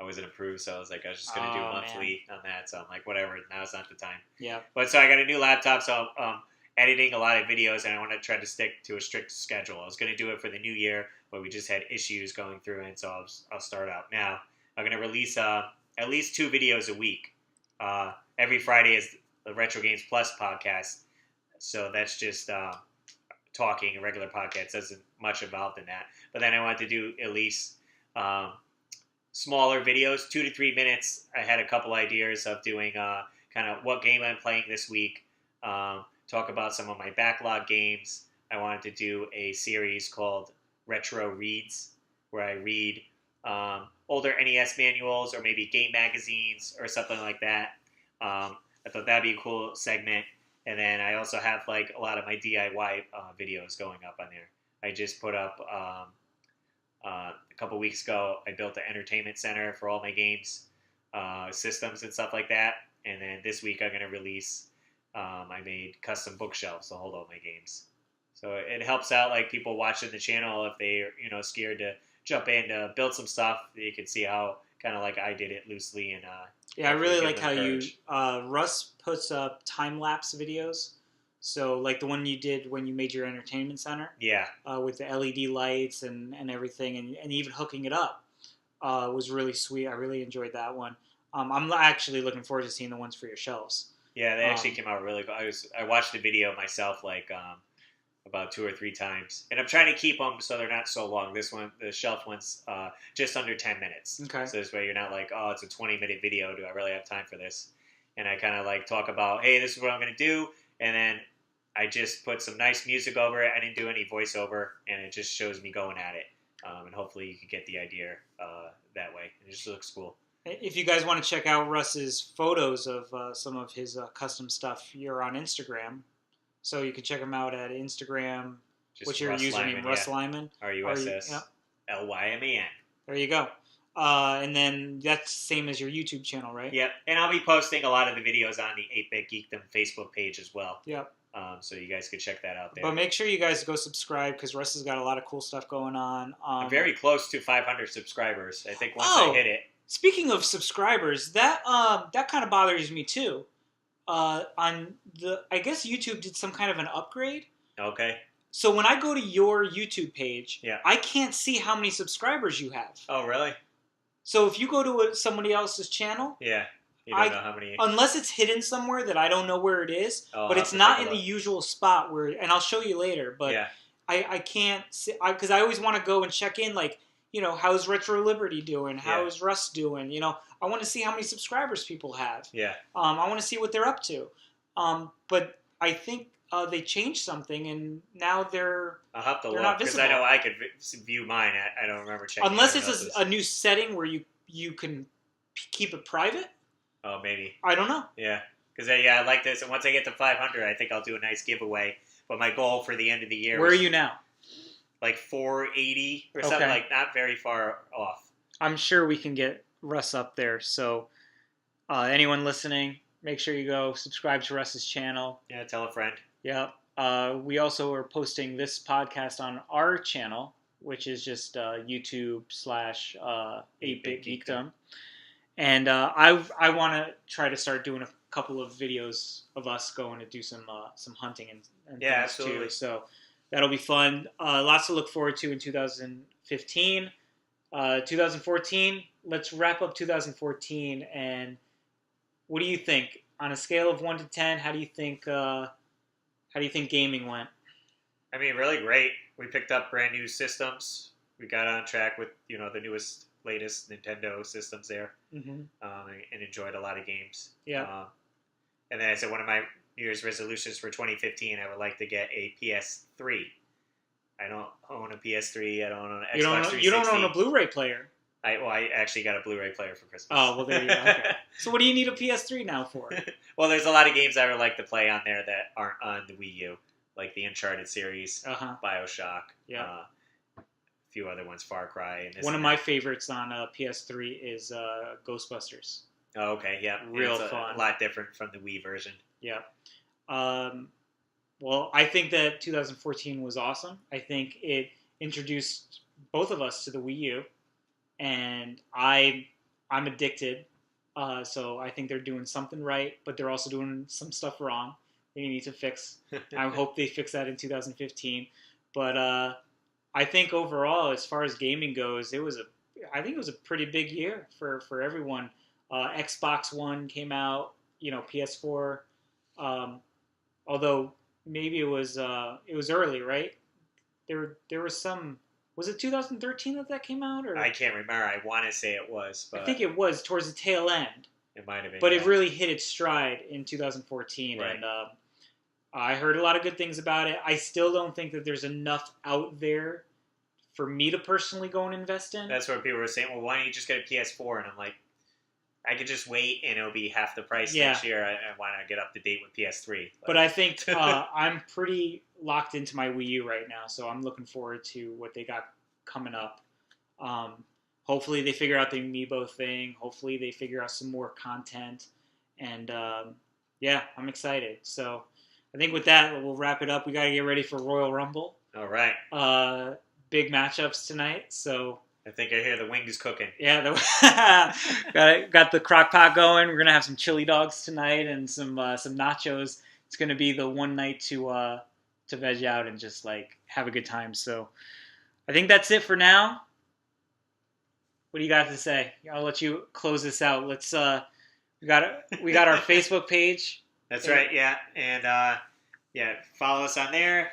I wasn't approved, so I was like, I was just gonna do monthly on that. So I'm like, whatever. Now's not the time. Yeah. But so I got a new laptop, so I'm editing a lot of videos, and I want to try to stick to a strict schedule. I was gonna do it for the new year, but we just had issues going through, and so I'll start out now. I'm gonna release at least 2 videos a week. Every Friday is the Retro Games Plus podcast, so that's just. Talking a regular podcast isn't much involved in that, but then I wanted to do at least smaller videos, 2 to 3 minutes. I had a couple ideas of doing kind of what game I'm playing this week, talk about some of my backlog games. I wanted to do a series called Retro Reads, where I read older NES manuals or maybe game magazines or something like that. I thought that'd be a cool segment. And then I also have like a lot of my DIY videos going up on there. I just put up a couple weeks ago. I built an entertainment center for all my games, systems and stuff like that. And then this week I'm going to release. I made custom bookshelves to hold all my games. So it helps out like people watching the channel if they're scared to jump in to build some stuff. You can see how kind of like I did it loosely and. Yeah, I really like how Russ puts up time-lapse videos. So, like the one you did when you made your entertainment center. Yeah. With the LED lights and everything, and even hooking it up was really sweet. I really enjoyed that one. I'm actually looking forward to seeing the ones for your shelves. Yeah, they actually came out really good. I watched the video myself like about 2 or 3 times. And I'm trying to keep them so they're not so long. This one, the shelf one's just under 10 minutes. Okay. So this way you're not like, oh, it's a 20-minute video. Do I really have time for this? And I kind of like talk about, hey, this is what I'm going to do. And then I just put some nice music over it. I didn't do any voiceover. And it just shows me going at it. And hopefully you can get the idea that way. It just looks cool. If you guys want to check out Russ's photos of some of his custom stuff, you're on Instagram. So you can check him out at Instagram. Just what's your username? Lyman, Russ Lyman? RUSSLYMAN. There you go. And then that's same as your YouTube channel, right? Yep. And I'll be posting a lot of the videos on the 8-Bit Geekdom Facebook page as well. Yep. So you guys can check that out there. But make sure you guys go subscribe because Russ has got a lot of cool stuff going on. I'm very close to 500 subscribers. I think once I hit it. Speaking of subscribers, that kind of bothers me too. I guess YouTube did some kind of an upgrade. Okay. So when I go to your YouTube page, yeah. I can't see how many subscribers you have. Oh, really? So if you go to somebody else's channel, yeah, You don't know how many. Unless it's hidden somewhere that I don't know where it is, but it's not in the usual spot where. And I'll show you later. But yeah. I can't because I always want to go and check in like. How's Retro Liberty doing? How's Russ doing? I want to see how many subscribers people have. Yeah. I want to see what they're up to. But I think they changed something, and now I'll have to look because I know I could view mine. I don't remember checking. Unless it's a new setting where you can keep it private. Oh, maybe. I don't know. Yeah, because I like this, and once I get to 500, I think I'll do a nice giveaway. But my goal for the end of the year. Where are you now? Like 480 or something, like not very far off. I'm sure we can get Russ up there. So anyone listening, make sure you go subscribe to Russ's channel. Yeah, tell a friend. Yeah. We also are posting this podcast on our channel, which is just YouTube/8-Bit Geekdom. And I want to try to start doing a couple of videos of us going to do some hunting and things absolutely. Too. So that'll be fun. Lots to look forward to in 2015. 2014, let's wrap up 2014. And what do you think? On a scale of 1 to 10, how do you think gaming went? I mean, really great. We picked up brand new systems. We got on track with the newest, latest Nintendo systems there, and enjoyed a lot of games. Yeah. And then I said one of my New Year's resolutions for 2015, I would like to get a PS3. I don't own a PS3. I don't own an Xbox 360. You don't own a Blu-ray player. I actually got a Blu-ray player for Christmas. Oh, well, there you go. Okay. So what do you need a PS3 now for? Well, there's a lot of games I would like to play on there that aren't on the Wii U, like the Uncharted series, BioShock, a few other ones, Far Cry. And one of my favorites on PS3 is Ghostbusters. Oh, okay, yeah. Real fun. A lot different from the Wii version. Yeah. Well, I think that 2014 was awesome. I think it introduced both of us to the Wii U, and I'm addicted. So I think they're doing something right, but they're also doing some stuff wrong. They need to fix. I hope they fix that in 2015. But I think overall, as far as gaming goes, I think it was a pretty big year for everyone. Xbox One came out, PS4. Although maybe it was early, right? There was some. Was it 2013 that came out? Or I can't remember. I want to say it was, but I think it was towards the tail end. It might have been, but it really hit its stride in 2014, right. And I heard a lot of good things about it. I still don't think that there's enough out there for me to personally go and invest in. That's what people were saying. Well, why don't you just get a PS4? And I'm like, I could just wait and it'll be half the price next year. I want to get up to date with PS3. But I think I'm pretty locked into my Wii U right now, so I'm looking forward to what they got coming up. Hopefully they figure out the Amiibo thing. Hopefully they figure out some more content. And I'm excited. So I think with that, we'll wrap it up. We got to get ready for Royal Rumble. All right. Big matchups tonight, so... I think I hear the wings cooking. Yeah, got the crock pot going. We're gonna have some chili dogs tonight and some nachos. It's gonna be the one night to veg out and just like have a good time. So I think that's it for now. What do you got to say? I'll let you close this out. Let's we got our Facebook page. That's right. Yeah, and follow us on there.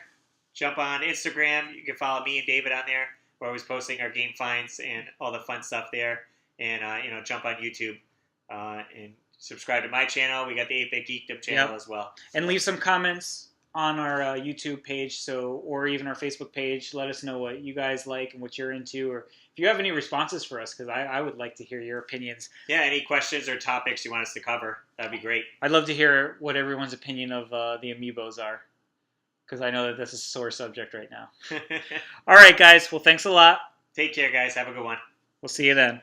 Jump on Instagram. You can follow me and David on there. We're always posting our game finds and all the fun stuff there. And, jump on YouTube and subscribe to my channel. We got the 8-Bit Geekdom channel as well. And leave some comments on our YouTube page or even our Facebook page. Let us know what you guys like and what you're into. Or if you have any responses for us, because I would like to hear your opinions. Yeah, any questions or topics you want us to cover, that'd be great. I'd love to hear what everyone's opinion of the Amiibos are. Because I know that this is a sore subject right now. All right, guys. Well, thanks a lot. Take care, guys. Have a good one. We'll see you then.